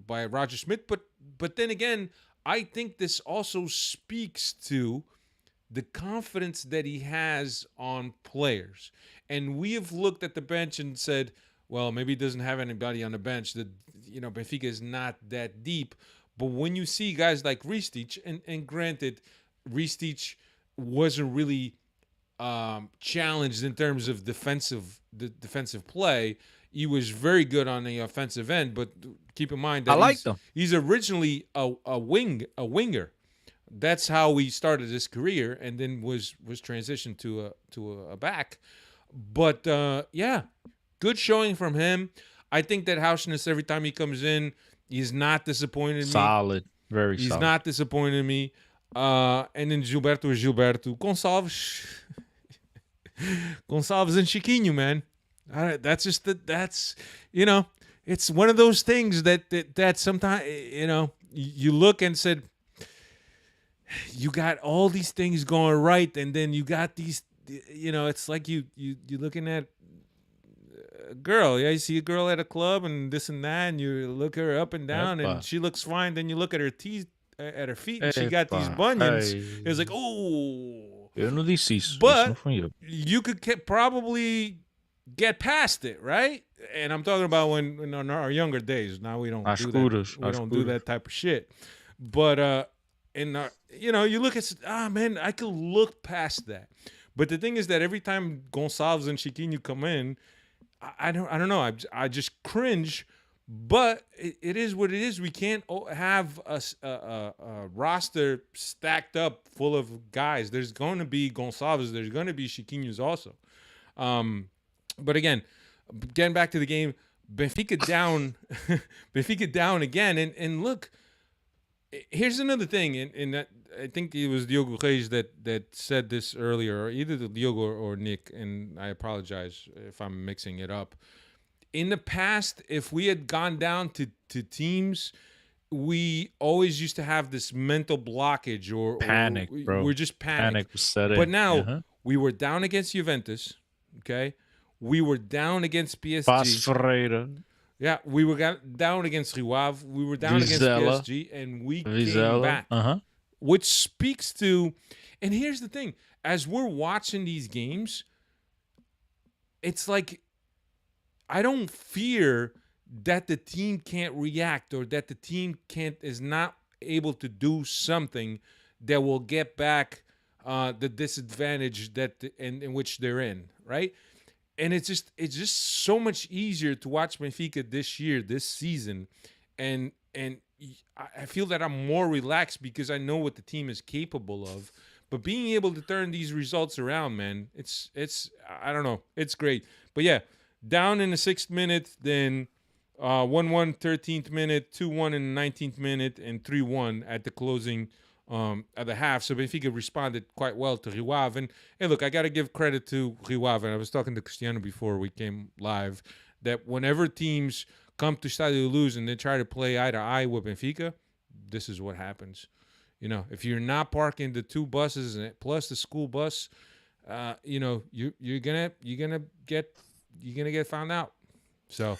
Roger Smith, but then again, I think this also speaks to the confidence that he has on players. And we have looked at the bench and said, well, maybe he doesn't have anybody on the bench. That Benfica is not that deep. But when you see guys like Ristic, and granted, Ristic wasn't really challenged in terms of defensive play. He was very good on the offensive end, but keep in mind that he's originally a winger. That's how he started his career, and then was transitioned to a back. But yeah, good showing from him. I think that Hausness, every time he comes in, he's not disappointed me. Solid, very he's solid. He's not disappointed me. And then Gilberto is Gilberto. Gonçalves and Chiquinho, man. That's just that's it's one of those things that sometimes you look and said, you got all these things going right, and then you got these, it's like you're looking at a girl. Yeah, you see a girl at a club and this and that, and you look her up and down, and she looks fine. Then you look at her teeth, at her feet, and she got these bunions. It's like, oh. But you could probably get past it, right? And I'm talking about when in our younger days. Now we don't do that. We don't do that type of shit. But you look at, man, I could look past that. But the thing is that every time Gonçalves and Chiquinho come in, I don't know. I just cringe. But it is what it is. We can't have a roster stacked up full of guys. There's going to be Gonçalves. There's going to be Chiquinhos also. But again, getting back to the game, Benfica down, Benfica down again. And look, here's another thing. And that, I think it was Diogo Reis that said this earlier, or either Diogo or Nick. And I apologize if I'm mixing it up. In the past, if we had gone down to teams, we always used to have this mental blockage or panic, bro. We're just panicked. But now we were down against Juventus, okay? We were down against PSG. Yeah, we were down against Rio Ave. We were down against PSG, and we came back. Which speaks to, and here's the thing: as we're watching these games, it's like, I don't fear that the team can't react or that the team is not able to do something that will get back the disadvantage in which they're in, right? And it's just so much easier to watch Benfica this season, and I feel that I'm more relaxed because I know what the team is capable of. But being able to turn these results around, man, it's I don't know, it's great. But yeah. Down in the 6th minute, then 1-1 13th minute, 2-1 in the 19th minute, and 3-1 at the closing of the half. So Benfica responded quite well to Rio Ave. And hey, look, I got to give credit to Rio Ave. And I was talking to Cristiano before we came live, that whenever teams come to Estádio da Luz and they try to play eye to eye with Benfica, this is what happens. If you're not parking the 2 buses plus the school bus, you're gonna get found out. So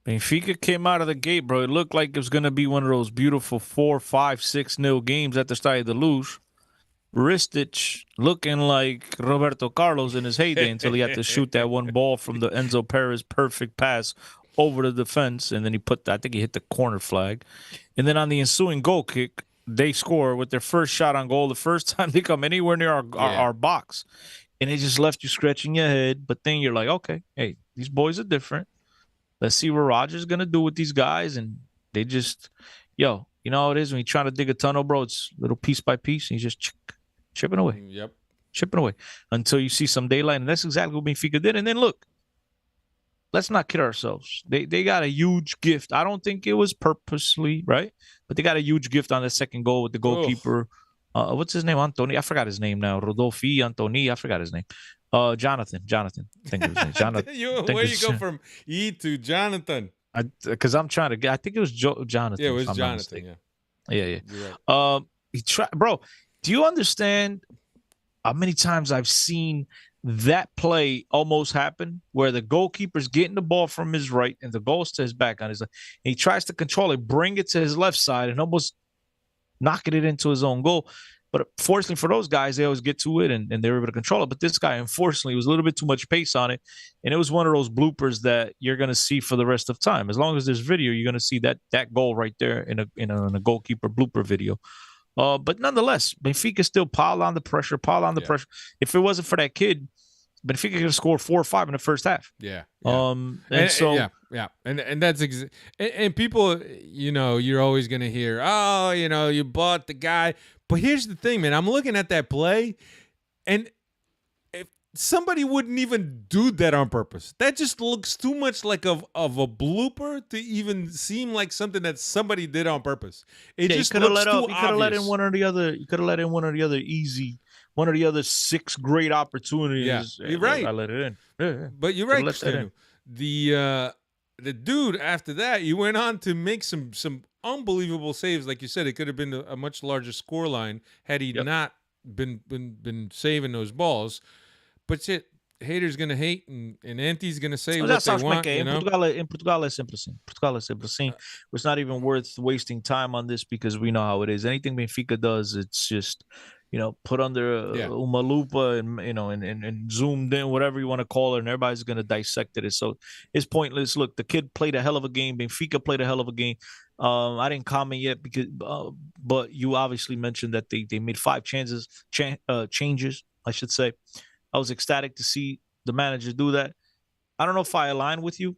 Benfica came out of the gate, bro. It looked like it was gonna be one of those beautiful 4-5-6-0 games at the Estádio da Luz. Ristic looking like Roberto Carlos in his heyday until he had to shoot that one ball from the Enzo Perez perfect pass over the defense, and then I think he hit the corner flag. And then on the ensuing goal kick, they score with their first shot on goal, the first time they come anywhere near our box. And it just left you scratching your head. But then you're like, okay, hey, these boys are different. Let's see what Rogers gonna do with these guys, and they just, you know how it is when you're trying to dig a tunnel, bro. It's little piece by piece, and you just chipping away, Yep. chipping away until you see some daylight, and that's exactly what Benfica did. And then look, let's not kid ourselves. They got a huge gift. I don't think it was purposely, right? But they got a huge gift on the second goal with the goalkeeper. What's his name? Antoni. I forgot his name now. Rodolfi, Antoni. I forgot his name. Jonathan. I think it was his name. Jonathan. Where you go from E to Jonathan? Because I'm trying to get. I think it was Jonathan. Yeah, it was Jonathan. Yeah. Yeah. You're right. He tried, bro. Do you understand how many times I've seen that play almost happen where the goalkeeper's getting the ball from his right and the goal's to his back on his left. And he tries to control it, bring it to his left side, and almost knocking it into his own goal. But fortunately for those guys, they always get to it and they were able to control it. But this guy, unfortunately, was a little bit too much pace on it. And it was one of those bloopers that you're going to see for the rest of time. As long as there's video, you're going to see that goal right there in a goalkeeper blooper video. But nonetheless, Benfica still piled on the pressure. If it wasn't for that kid, Benfica could have scored 4 or 5 in the first half. Yeah. And that's and people, you're always gonna hear, oh, you bought the guy. But here's the thing, man. I'm looking at that play, and if somebody wouldn't even do that on purpose, that just looks too much like of a blooper to even seem like something that somebody did on purpose. It just looks too obvious. You could have let in one or the other. You could have let in one or the other easy. One of the other 6 great opportunities. Yeah, you're right. I let it in. Yeah. But you're right, Cristiano. The dude after that, he went on to make some unbelievable saves. Like you said, it could have been a much larger scoreline had he not been saving those balls. But shit, haters gonna hate and Anti's gonna say what they want. In Portugal é sempre assim. It's not even worth wasting time on this because we know how it is. Anything Benfica does, it's just put under uma lupa and and zoomed in, whatever you want to call it, and everybody's gonna dissect it. So it's pointless. Look, the kid played a hell of a game. Benfica played a hell of a game. I didn't comment yet because, but you obviously mentioned that they made 5 changes, I should say. I was ecstatic to see the manager do that. I don't know if I align with you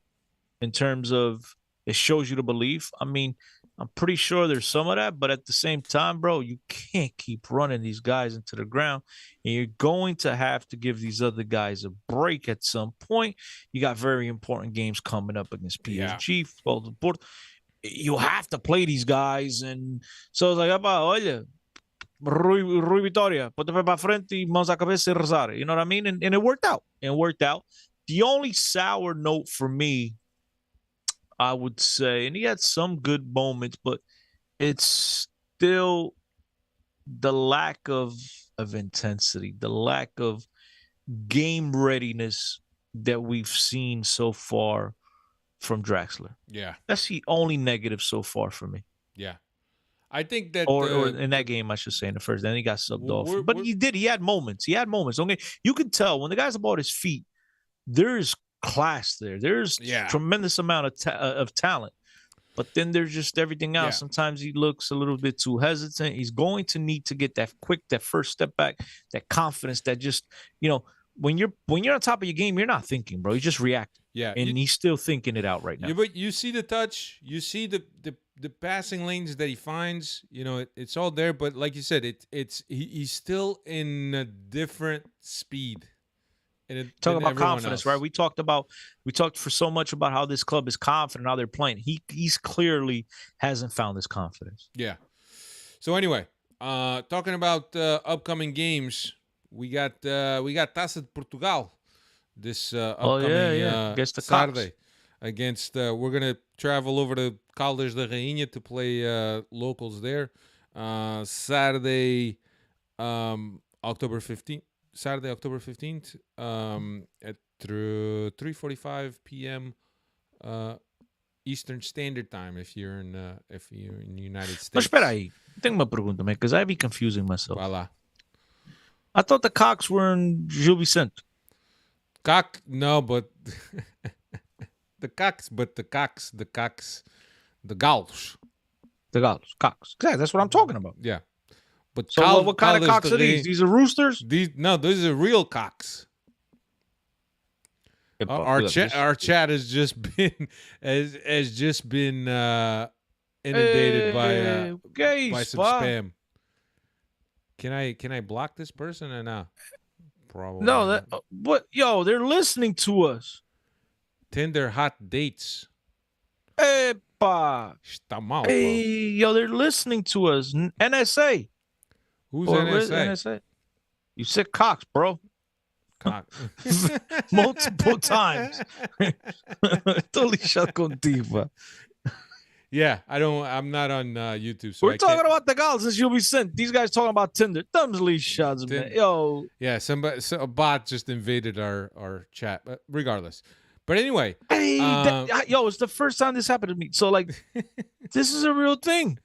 in terms of it shows you the belief. I mean, I'm pretty sure there's some of that, but at the same time, bro, you can't keep running these guys into the ground, and you're going to have to give these other guys a break at some point. You got very important games coming up against PSG, you have to play these guys, and so it's like, olha, Rui Vitória, put the para frente y mãos à cabeça e rezar. You know what I mean? And it worked out. The only sour note for me, I would say, and he had some good moments, but it's still the lack of intensity, the lack of game readiness that we've seen so far from Draxler. Yeah. That's the only negative so far for me. Yeah. I think that... Or in that game, I should say, in the first. Then he got subbed off. But he had moments. Okay? You can tell when the guy's about his feet, there's class there. There's tremendous amount of talent. But then there's just everything else. Yeah. Sometimes he looks a little bit too hesitant. He's going to need to get that first step back, that confidence, that just, when you're on top of your game, you're not thinking, bro. You just react. Yeah. And he's still thinking it out right now. Yeah, but you see the touch, you see the passing lanes that he finds, it's all there. But like you said, he's still in a different speed. Talk about confidence, right? We talked for so much about how this club is confident, how they're playing. He's clearly hasn't found this confidence. Yeah. So anyway, talking about upcoming games, we got Taça de Portugal this upcoming Saturday against. We're gonna travel over to Caldas da Rainha to play locals there. Saturday, October 15th. Saturday, October 15th, at 3:45 p.m. Eastern Standard Time. If you're in the United States. Mas espera aí, tenho uma pergunta, man, because I be confusing myself. Vai lá. I thought the Cocks were in Gil Vicente. No, but the Cocks, the Gauls. The Gauls, Cocks. Yeah, that's what I'm talking about. Yeah. But so what kind of cocks are these? These are roosters? These are real cocks. Our chat has just been inundated by some spam. Can I block this person or not? Probably. No, what? Yo, they're listening to us. Tinder hot dates. Epa. Está mal, Hey, yo, they're listening to us. NSA. Who's NSA? NSA? You said Cox, bro. Cox. Multiple times. Tô lixado contigo. Yeah, I'm not on YouTube. So we're talking about the girls since you'll be sent. These guys talking about Tinder. Thumbs lixados, man. Yo. Yeah, a bot just invaded our chat. But regardless. But anyway. Hey, it's the first time this happened to me. So, like, this is a real thing.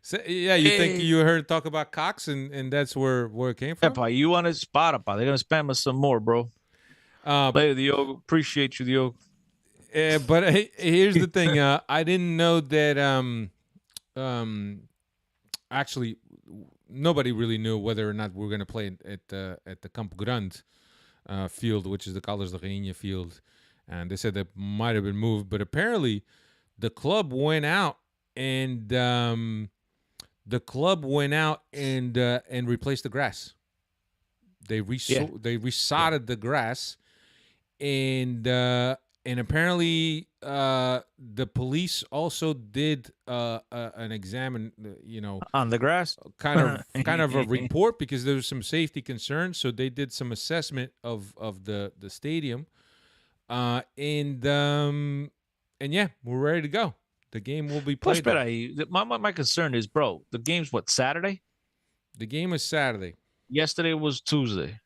So, yeah, you think you heard talk about Cox and that's where it came from? Epa, you want to spot up. They're going to spam us some more, bro. Later, Diogo. Appreciate you, Diogo. But here's the thing. I didn't know that actually nobody really knew whether or not we're going to play at the Campo Grande field, which is the Caldas da Rainha field. And they said that might have been moved, but apparently the club went out and replaced the grass. They resodded the grass, and apparently the police also did an examine, on the grass, kind of a report because there was some safety concerns. So they did some assessment of the stadium. And yeah, we're ready to go. The game will be played. My concern is, bro, the game's what, Saturday? The game is Saturday. Yesterday was Tuesday,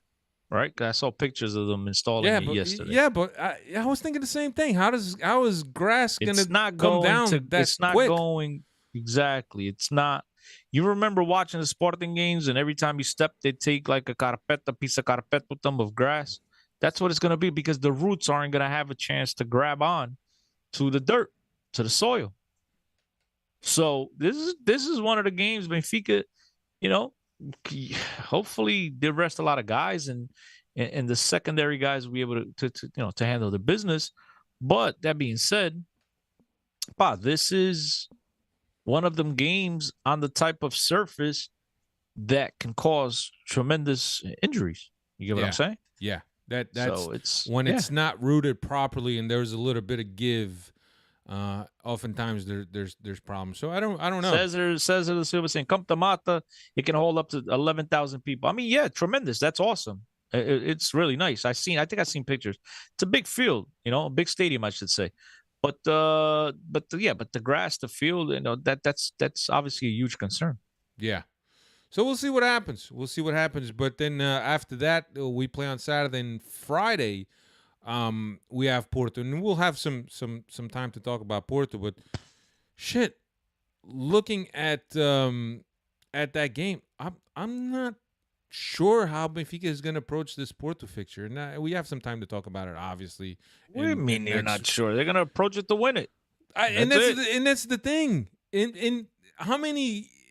right? I saw pictures of them installing it yesterday. Yeah, but I was thinking the same thing. How is grass going to come down? It's not quick? Going exactly. It's not. You remember watching the Sporting games, and every time you step, they take like a piece of carpet with them of grass. That's what it's going to be because the roots aren't going to have a chance to grab on to the dirt, to the soil. So this is one of the games Benfica, hopefully they rest a lot of guys and the secondary guys will be able to handle the business. But that being said, this is one of them games on the type of surface that can cause tremendous injuries. You get what I'm saying? Yeah. That's when it's not rooted properly and there's a little bit of give. Oftentimes there's problems. So I don't know. Cesar da Silva saying, "Come to Mata, it can hold up to 11,000 people." I mean, yeah, tremendous. That's awesome. It's really nice. I think I've seen pictures. It's a big field, a big stadium, I should say. But the grass, the field, that's obviously a huge concern. Yeah. So we'll see what happens. But then after that, we play on Saturday and Friday. We have Porto, and we'll have some time to talk about Porto. But shit, looking at that game, I'm not sure how Benfica is going to approach this Porto fixture. Now we have some time to talk about it. Obviously, what do you mean you're not sure? They're going to approach it to win it. That's the thing.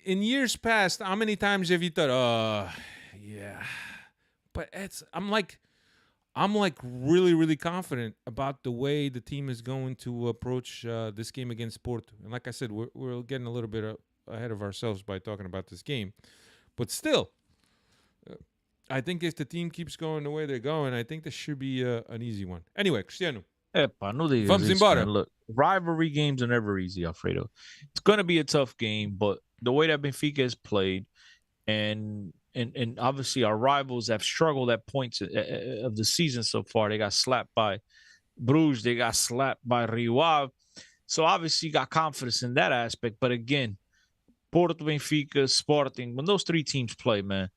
In years past, how many times have you thought, yeah, but I'm like really, really confident about the way the team is going to approach this game against Porto. And like I said, we're getting a little bit ahead of ourselves by talking about this game. But still, I think if the team keeps going the way they're going, I think this should be an easy one. Anyway, Cristiano. Vamos embora. Look, rivalry games are never easy, Alfredo. It's going to be a tough game, but the way that Benfica has played and obviously our rivals have struggled at points of the season so far. They got slapped by Bruges. They got slapped by Rio Ave. So obviously you got confidence in that aspect. But again, Porto, Benfica, Sporting, when those three teams play, man,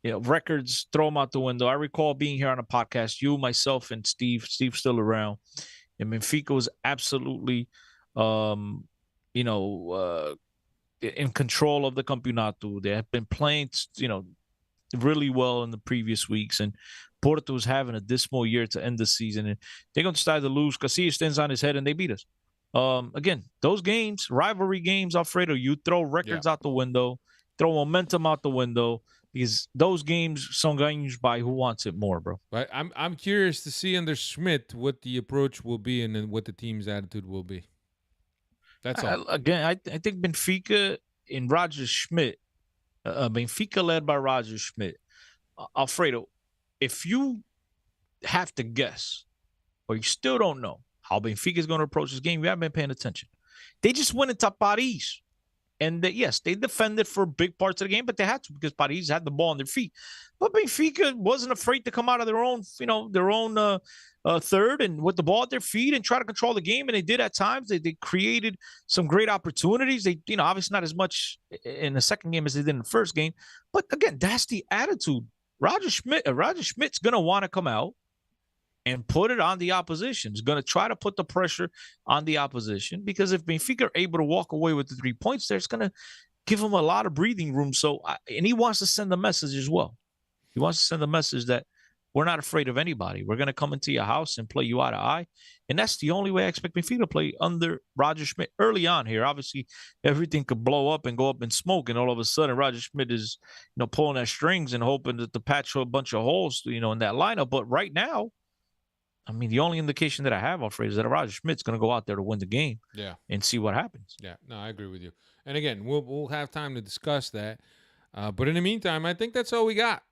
records, throw them out the window. I recall being here on a podcast, you, myself, and Steve's still around. And Benfica was absolutely, in control of the Campeonato. They have been playing, really well in the previous weeks. And Porto was having a dismal year to end the season. And they're going to start to lose. Casillas stands on his head and they beat us. Again, those games, rivalry games, Alfredo, you throw records out the window, throw momentum out the window. because those games são ganhos by who wants it more, bro. But I'm curious to see under Schmidt what the approach will be and then what the team's attitude will be. That's all. Again, I think Benfica and Roger Schmidt, Benfica led by Roger Schmidt. Alfredo, if you have to guess, or you still don't know how Benfica is going to approach this game, you haven't been paying attention. They just went into Paris. And yes, they defended for big parts of the game, but they had to because Paris had the ball on their feet. But Benfica wasn't afraid to come out of their own, third and with the ball at their feet and try to control the game. And they did at times. They created some great opportunities. They, obviously not as much in the second game as they did in the first game. But again, that's the attitude. Roger Schmidt's going to want to come out and put it on the opposition. He's going to try to put the pressure on the opposition because if Benfica are able to walk away with the 3 points, there's going to give him a lot of breathing room. And he wants to send a message as well. He wants to send a message that we're not afraid of anybody. We're going to come into your house and play you eye to eye. And that's the only way I expect Benfica to play under Roger Schmidt early on here. Obviously, everything could blow up and go up in smoke. And all of a sudden, Roger Schmidt is, pulling at strings and hoping to patch a bunch of holes, in that lineup. But right now, I mean, the only indication that I have, Alfred, is that Roger Schmidt's going to go out there to win the game, and see what happens. Yeah, no, I agree with you. And again, we'll have time to discuss that. But in the meantime, I think that's all we got.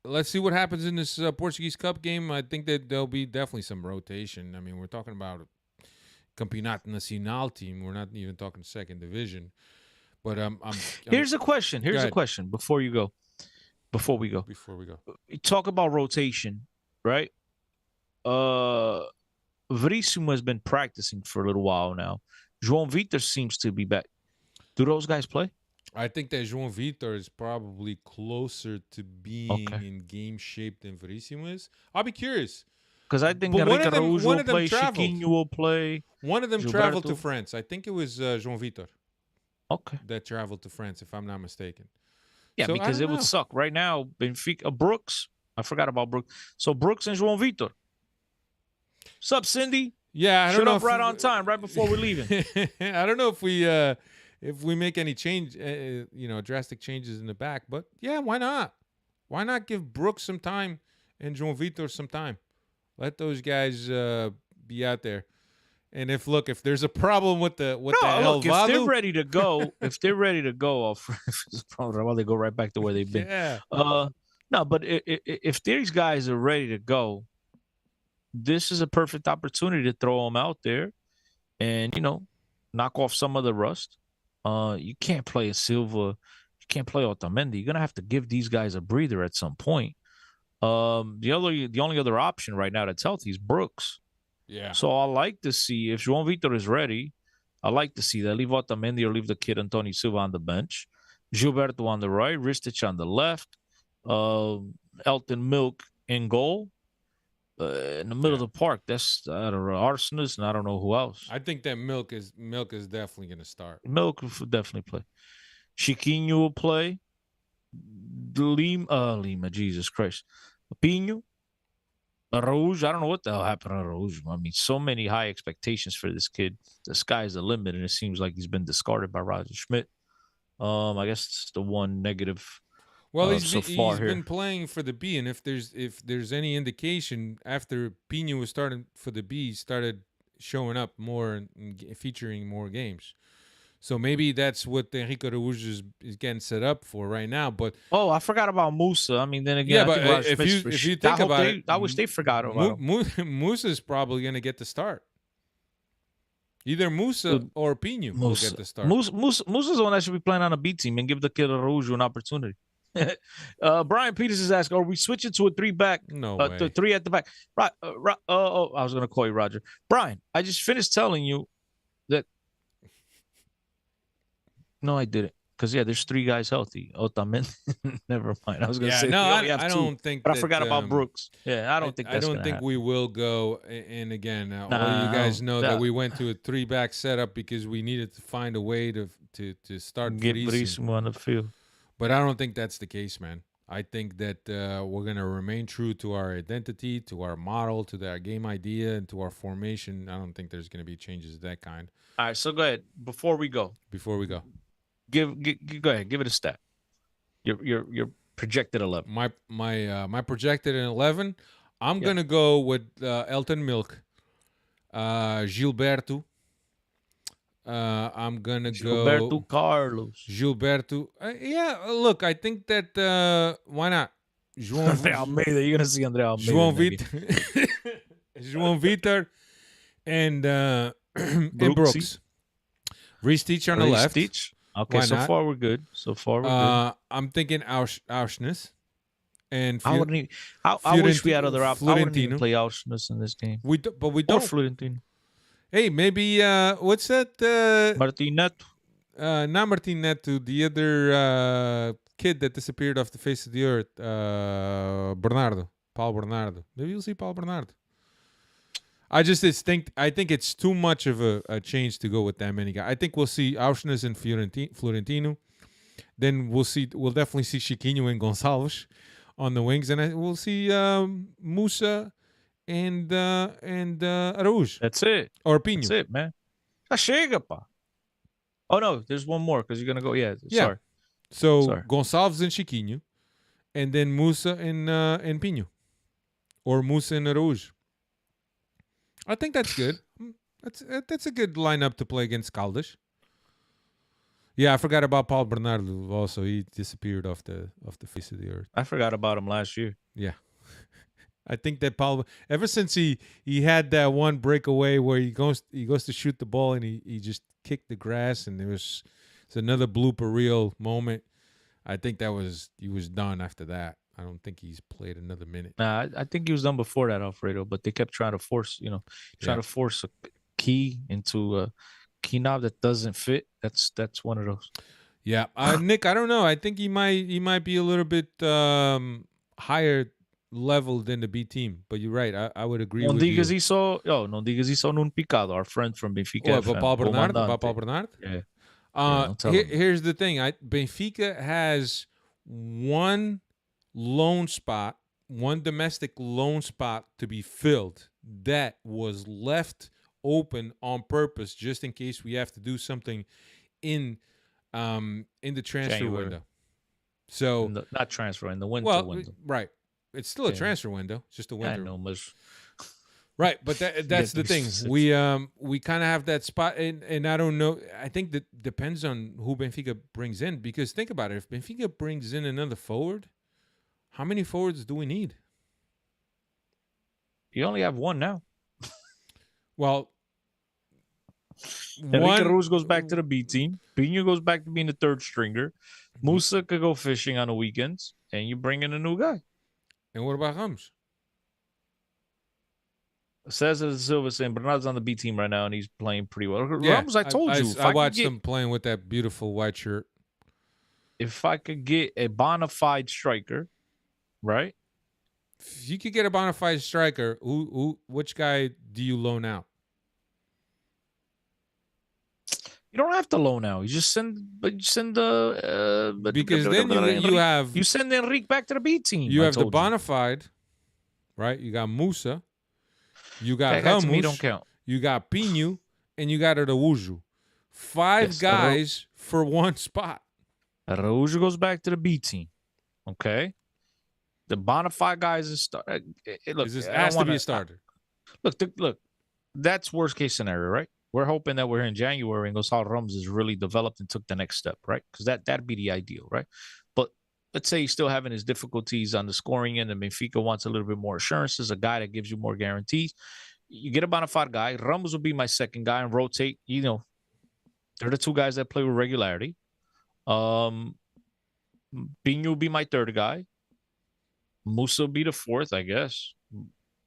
Let's see what happens in this Portuguese Cup game. I think that there'll be definitely some rotation. I mean, we're talking about a Campeonato Nacional team. We're not even talking second division. But here's a question. Here's a question before we go. You talk about rotation, right? Verissimo has been practicing for a little while now. João Vitor seems to be back. Do those guys play? I think that João Vitor is probably closer to being in game shape than Verissimo is. I'll be curious. Because I think Enrique Araújo will play, Chiquinho will play. One of them traveled to France. I think it was João Vitor. Okay. That traveled to France, if I'm not mistaken. Yeah, so because it would suck. Right now, Benfica, Brooks. I forgot about Brooks. So Brooks and João Vitor. Sup, Cindy? Yeah, I don't know. Shut up right on time, right before we're leaving. I don't know if we make any change, drastic changes in the back. But yeah, why not? Why not give Brooks some time and João Vitor some time? Let those guys be out there. And if there's a problem with the Elvado, if they're ready to go, well, they go right back to where they've been. Yeah. No, but if these guys are ready to go, this is a perfect opportunity to throw them out there and, knock off some of the rust. You can't play a Silva. You can't play Otamendi. You're going to have to give these guys a breather at some point. The only other option right now that's healthy is Brooks. Yeah. So I like to see if João Vitor is ready. I like to see that. Leave Otamendi or leave the kid Antonio Silva on the bench. Gilberto on the right. Ristic on the left. Elton Milk in goal. In the middle of the park, that's I don't know Arsonist, and I don't know who else. I think that Milk is definitely going to start. Milk will definitely play. Chiquinho will play. Lima, Jesus Christ. Pinho, Araújo. I don't know what the hell happened to Araújo. I mean, so many high expectations for this kid. The sky's the limit, and it seems like he's been discarded by Roger Schmidt. I guess it's the one negative. Well, he's been playing for the B, and if there's any indication, after Pinho was starting for the B, he started showing up more and featuring more games. So maybe that's what Enrique Araújo is getting set up for right now. But I forgot about Musa. I mean, then again, if you think about it, I wish they forgot about him. Musa's probably going to get the start. Either Musa or Pinho will get the start. Musa's the one that should be playing on a B team and give the kid Araújo an opportunity. Brian Peters is asking, are we switching to a 3-back? No way. 3 at the back. Right. I was going to call you Roger. Brian, I just finished telling you that. No, I didn't. Because, there's 3 guys healthy. Otamendi. Never mind. I was going to say. No, I don't think but I forgot about Brooks. Yeah, I don't think that's going to happen. We will go. And again, all you guys know that we went to a 3-back setup because we needed to find a way to start get Verissimo on the field. But I don't think that's the case, man. I think that we're going to remain true to our identity, to our model, to our game idea, and to our formation. I don't think there's going to be changes of that kind. All right, so go ahead. Before we go. Go Go ahead. Give it a stat. Your projected 11. My projected in 11. I'm gonna go with Elton Milk, Gilberto. I'm gonna Roberto go Carlos. Gilberto. Yeah, look, I think that why not? Andre Almeida. You're gonna see Andre Almeida. João in that game. Vitor, João Vitor, and and Brooksy. Brooks. Reese on the left. Stitch. Okay, Why so not? far we're good. So far we're good. I'm thinking Auschnitz and I wouldn't even, I wish we had other options. I wouldn't even play Auschwitz in this game. but we Or don't. Florentino. Hey, maybe what's that? Martinet. Not Martin Neto, the other kid that disappeared off the face of the earth. Paul Bernardo. Maybe you'll see Paul Bernardo. I think it's too much of a change to go with that many guys. I think we'll see Auschwitz and Florentino. Then we'll definitely see Chiquinho and Gonçalves on the wings, and we'll see Musa and Araújo. That's it. Or Pinho. That's it, man. Chega, pá. Oh no, there's one more because you're gonna go. Yeah. Sorry. So Sorry. Gonçalves and Chiquinho, and then Musa and Pinho, or Musa and Araújo. I think that's good. That's a good lineup to play against Caldas. Yeah, I forgot about Paul Bernardo. Also, he disappeared off the face of the earth. I forgot about him last year. Yeah, I think that Paul, ever since he had that one breakaway where he goes to shoot the ball and he just kicked the grass, and it's another blooper reel moment. I think he was done after that. I don't think he's played another minute. Nah, I think he was done before that, Alfredo. But they kept trying to force, to force a key into a key knob that doesn't fit. That's one of those. Yeah, Nick, I don't know. I think he might be a little bit higher level than the B team. But you're right. I would agree with you. Não digas isso Nuno Picado, our friend from Benfica. About Paul Bernardo? Yeah. Here's the thing. Benfica has one domestic loan spot to be filled that was left open on purpose just in case we have to do something in the transfer January. window. So not transfer, in the winter window. Right. It's still a transfer window, just a winter. I know, mas... Right, but that's the thing. We kind of have that spot, and I don't know. I think that depends on who Benfica brings in, because think about it. If Benfica brings in another forward, how many forwards do we need? You only have one now. Well, Enrique Araújo goes back to the B team. Pinho goes back to being the third stringer. Musa could go fishing on the weekends, and you bring in a new guy. And what about Ramos? Cesar Silva saying Bernardo's on the B team right now, and he's playing pretty well. Yeah, Ramos, I told you. I watched him playing with that beautiful white shirt. if I could get a bona fide striker, right? If you could get a bona fide striker, which guy do you loan out? You don't have to loan out. You just send the because then you send Enrique back to the B team. You have the bona fide, right? You got Musa, you got Ramos, Ramos, don't count. You got Pinho, and you got Araújo. Five guys for one spot. Araújo goes back to the B team. Okay. The bona fide guys is look. This has to be a starter. Look. That's worst case scenario, right? We're hoping that we're in January and Gonçalo Ramos is really developed and took the next step, right? Because that'd be the ideal, right? But let's say he's still having his difficulties on the scoring end, and Benfica wants a little bit more assurances, a guy that gives you more guarantees. You get a bona fide guy. Ramos will be my second guy and rotate. You know, they're the two guys that play with regularity. Pinho will be my third guy. Musa will be the fourth, I guess.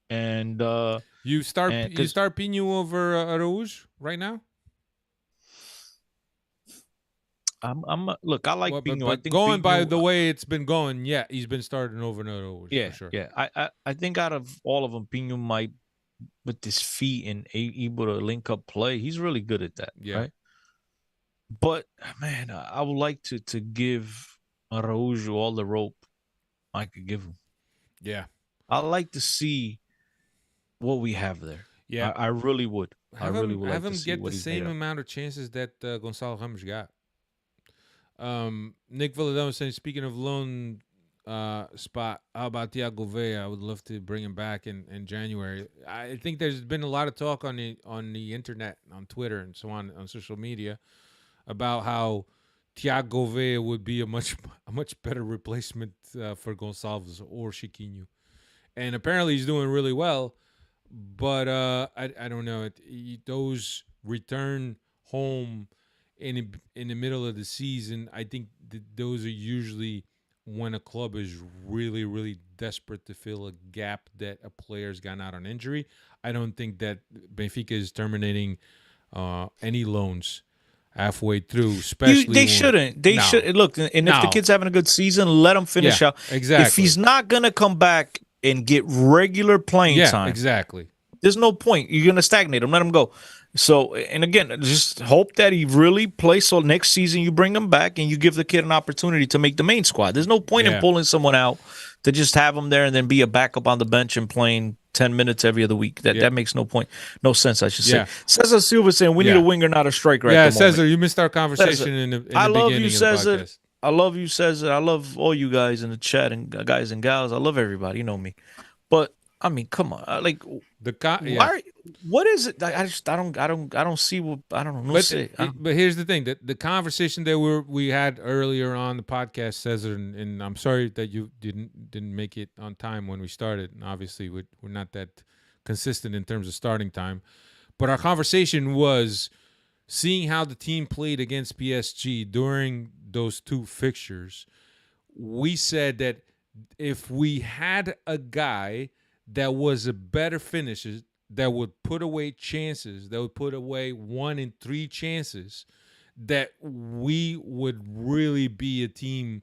And you start Pinho over Araújo right now. Look, I like Pinho. But I think going Pinho, by the way it's been going, yeah, he's been starting over Araújo. Yeah, for sure. Yeah. I think out of all of them, Pinho might, with his feet and able to link up play, he's really good at that. Yeah. Right? But man, I would like to give Araújo all the rope I could give him. Yeah. I'd like to see what we have there. Yeah, I really would. Have I really would have like him to see get what the he's same made of. amount of chances that Gonçalo Ramos got. Nick Villadome saying, speaking of loan spot, how about Thiago Vea? I would love to bring him back in January. I think there's been a lot of talk on the internet, on Twitter, and so on social media about how Thiago Vea would be a much better replacement for Gonçalves or Chiquinho, and apparently he's doing really well. But I don't know. Those return home in the middle of the season, I think those are usually when a club is really, really desperate to fill a gap that a player's gone out on injury. I don't think that Benfica is terminating any loans halfway through, especially They shouldn't. They should look. And if the kid's having a good season, let him finish out. Exactly. If he's not gonna come back and get regular playing time, exactly. There's no point. You're gonna stagnate him. Let him go. So, and again, just hope that he really plays. So next season you bring him back and you give the kid an opportunity to make the main squad. There's no point in pulling someone out to just have him there and then be a backup on the bench and playing 10 minutes every other week. That makes no sense, I should say. Cesar Silva saying we need a winger, not a striker. Yeah, at the moment. Cesar, you missed our conversation in the I love beginning you, Cesar. of the podcast. I love you, Cesar. I love all you guys in the chat and guys and gals. I love everybody. You know me. But I mean, come on, like why? What is it? I don't see what I don't know. But here's the thing: that the conversation that we had earlier on the podcast, Cesar, and I'm sorry that you didn't make it on time when we started. And obviously, we're not that consistent in terms of starting time. But our conversation was seeing how the team played against PSG during those two fixtures. We said that if we had a guy that was a better finisher, that would put away chances, that would put away 1 in 3 chances, that we would really be a team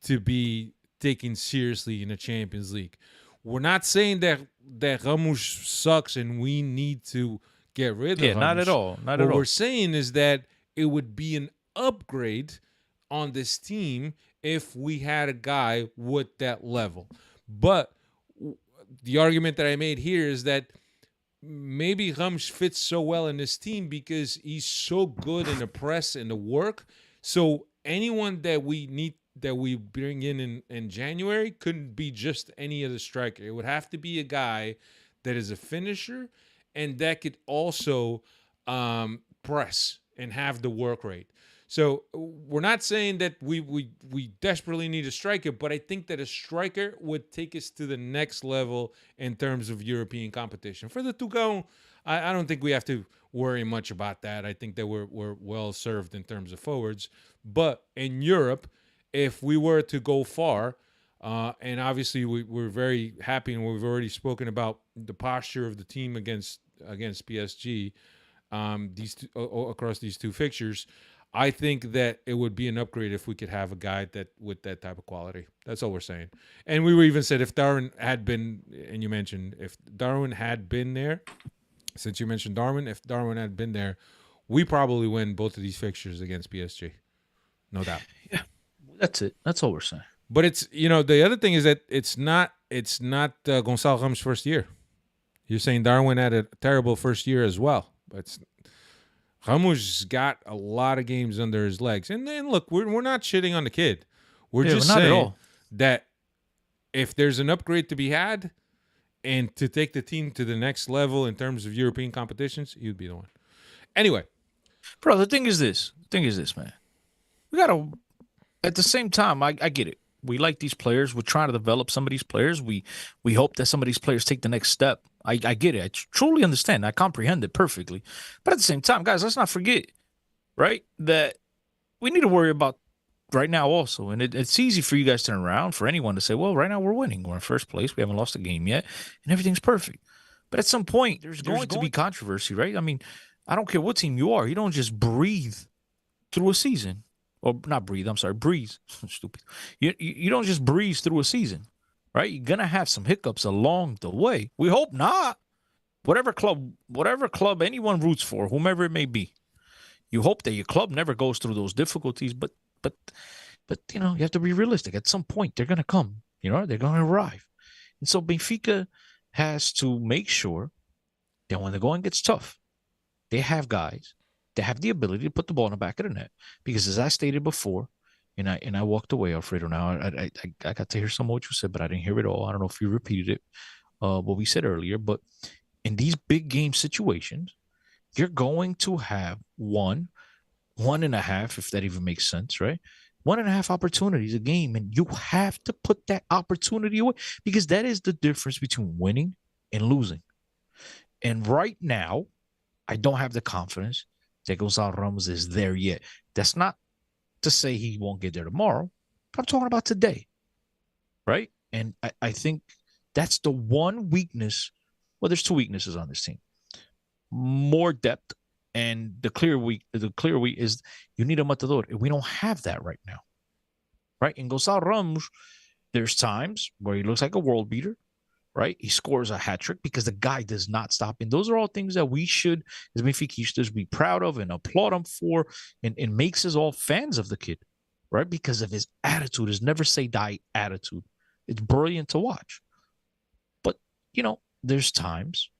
to be taken seriously in the Champions League. We're not saying that Ramos sucks and we need to get rid of Ramos. Not at all. Not at all. What we're saying is that it would be an upgrade on this team if we had a guy with that level. But the argument that I made here is that maybe Ramos fits so well in this team because he's so good in the press and the work. So anyone that we bring in January couldn't be just any other striker. It would have to be a guy that is a finisher and that could also press and have the work rate. So we're not saying that we desperately need a striker, but I think that a striker would take us to the next level in terms of European competition. For the Tucão, I don't think we have to worry much about that. I think that we're well served in terms of forwards. But in Europe, if we were to go far, and obviously we're very happy, and we've already spoken about the posture of the team against PSG, across these two fixtures. I think that it would be an upgrade if we could have a guy that with that type of quality. That's all we're saying. And we even said if Darwin had been, and you mentioned if Darwin had been there, since you mentioned Darwin, if Darwin had been there, we probably win both of these fixtures against PSG. No doubt. Yeah, that's it. That's all we're saying. But it's, the other thing is that it's not Gonçalo Ramos' first year. You're saying Darwin had a terrible first year as well, but Ramos got a lot of games under his legs. And then, look, we're not shitting on the kid. We're just saying that if there's an upgrade to be had and to take the team to the next level in terms of European competitions, he would be the one. Anyway. Bro, the thing is this, man. We got to, at the same time, I get it. We like these players. We're trying to develop some of these players. We hope that some of these players take the next step. I get it. I truly understand. I comprehend it perfectly. But at the same time, guys, let's not forget, right, that we need to worry about right now also. And it's easy for you guys to turn around, for anyone to say, well, right now we're winning. We're in first place. We haven't lost a game yet. And everything's perfect. But at some point, there's going to be controversy, right? I mean, I don't care what team you are. You don't just breathe through a season. Or not breathe, I'm sorry, breeze. Stupid. You don't just breeze through a season, right? You're going to have some hiccups along the way. We hope not. Whatever club anyone roots for, whomever it may be, you hope that your club never goes through those difficulties. But you have to be realistic. At some point, they're going to come. They're going to arrive. And so Benfica has to make sure that when the going gets tough, they have guys that have the ability to put the ball in the back of the net. Because as I stated before, and I walked away, Alfredo. Now I got to hear some of what you said, but I didn't hear it all. I don't know if you repeated it, what we said earlier. But in these big game situations, you're going to have one and a half, if that even makes sense, right? One and a half opportunities a game, and you have to put that opportunity away because that is the difference between winning and losing. And right now, I don't have the confidence that Gonzalo Ramos is there yet. That's not to say he won't get there tomorrow, but I'm talking about today, right? And I think that's the one weakness. Well, there's two weaknesses on this team. More depth, and the clear weak is you need a matador. And we don't have that right now, right? In Gonzalo Ramos, there's times where he looks like a world beater, right? He scores a hat trick because the guy does not stop. And those are all things that we should, as Benfiquistas, be proud of and applaud him for, and makes us all fans of the kid, right? Because of his attitude, his never say die attitude. It's brilliant to watch. But, there's times,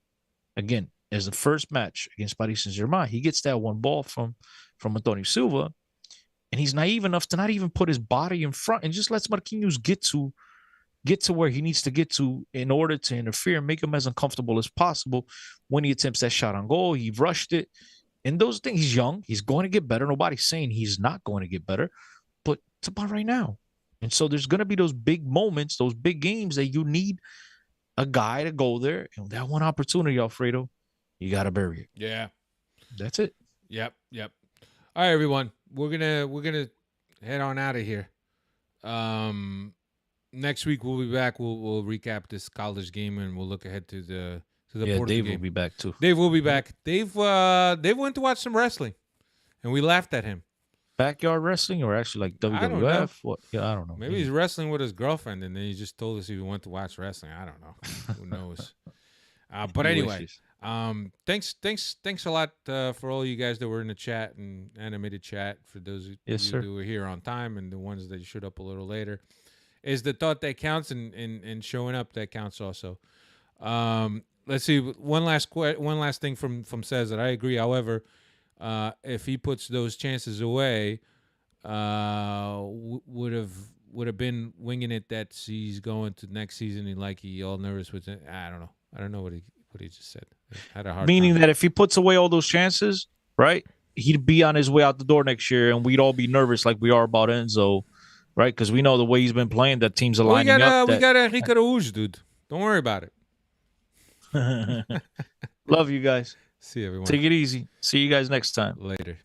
again, as the first match against Paris Saint-Germain, he gets that one ball from Antonio Silva, and he's naive enough to not even put his body in front and just lets Marquinhos get to where he needs to get to in order to interfere and make him as uncomfortable as possible when he attempts that shot on goal. He rushed it. And those things, he's young. He's going to get better. Nobody's saying he's not going to get better, but it's about right now. And so there's going to be those big moments, those big games that you need a guy to go there. And that one opportunity, Alfredo, you got to bury it. Yeah. That's it. Yep. All right, everyone. We're gonna head on out of here. Next week we'll be back. We'll recap this college game and we'll look ahead to the Porto Dave game. will be back too. Dave will be back. Dave went to watch some wrestling, and we laughed at him. Backyard wrestling or actually like WWF? What? Yeah, I don't know. Maybe he's wrestling with his girlfriend, and then he just told us he went to watch wrestling. I don't know. Who knows? But anyway, thanks a lot for all you guys that were in the chat and animated chat. For those of you who were here on time and the ones that showed up a little later, is the thought that counts and showing up that counts also. Let's see. One last thing from Cesar. I agree. However, if he puts those chances away, would have been winging it that he's going to next season and like he all nervous with it. I don't know. I don't know what he just said. I had a hard Meaning time. that if he puts away all those chances, right, he'd be on his way out the door next year, and we'd all be nervous like we are about Enzo, right? Because we know the way he's been playing, that teams are lining up. We got Enrique Araújo, dude. Don't worry about it. Love you guys. See you, everyone. Take it easy. See you guys next time. Later.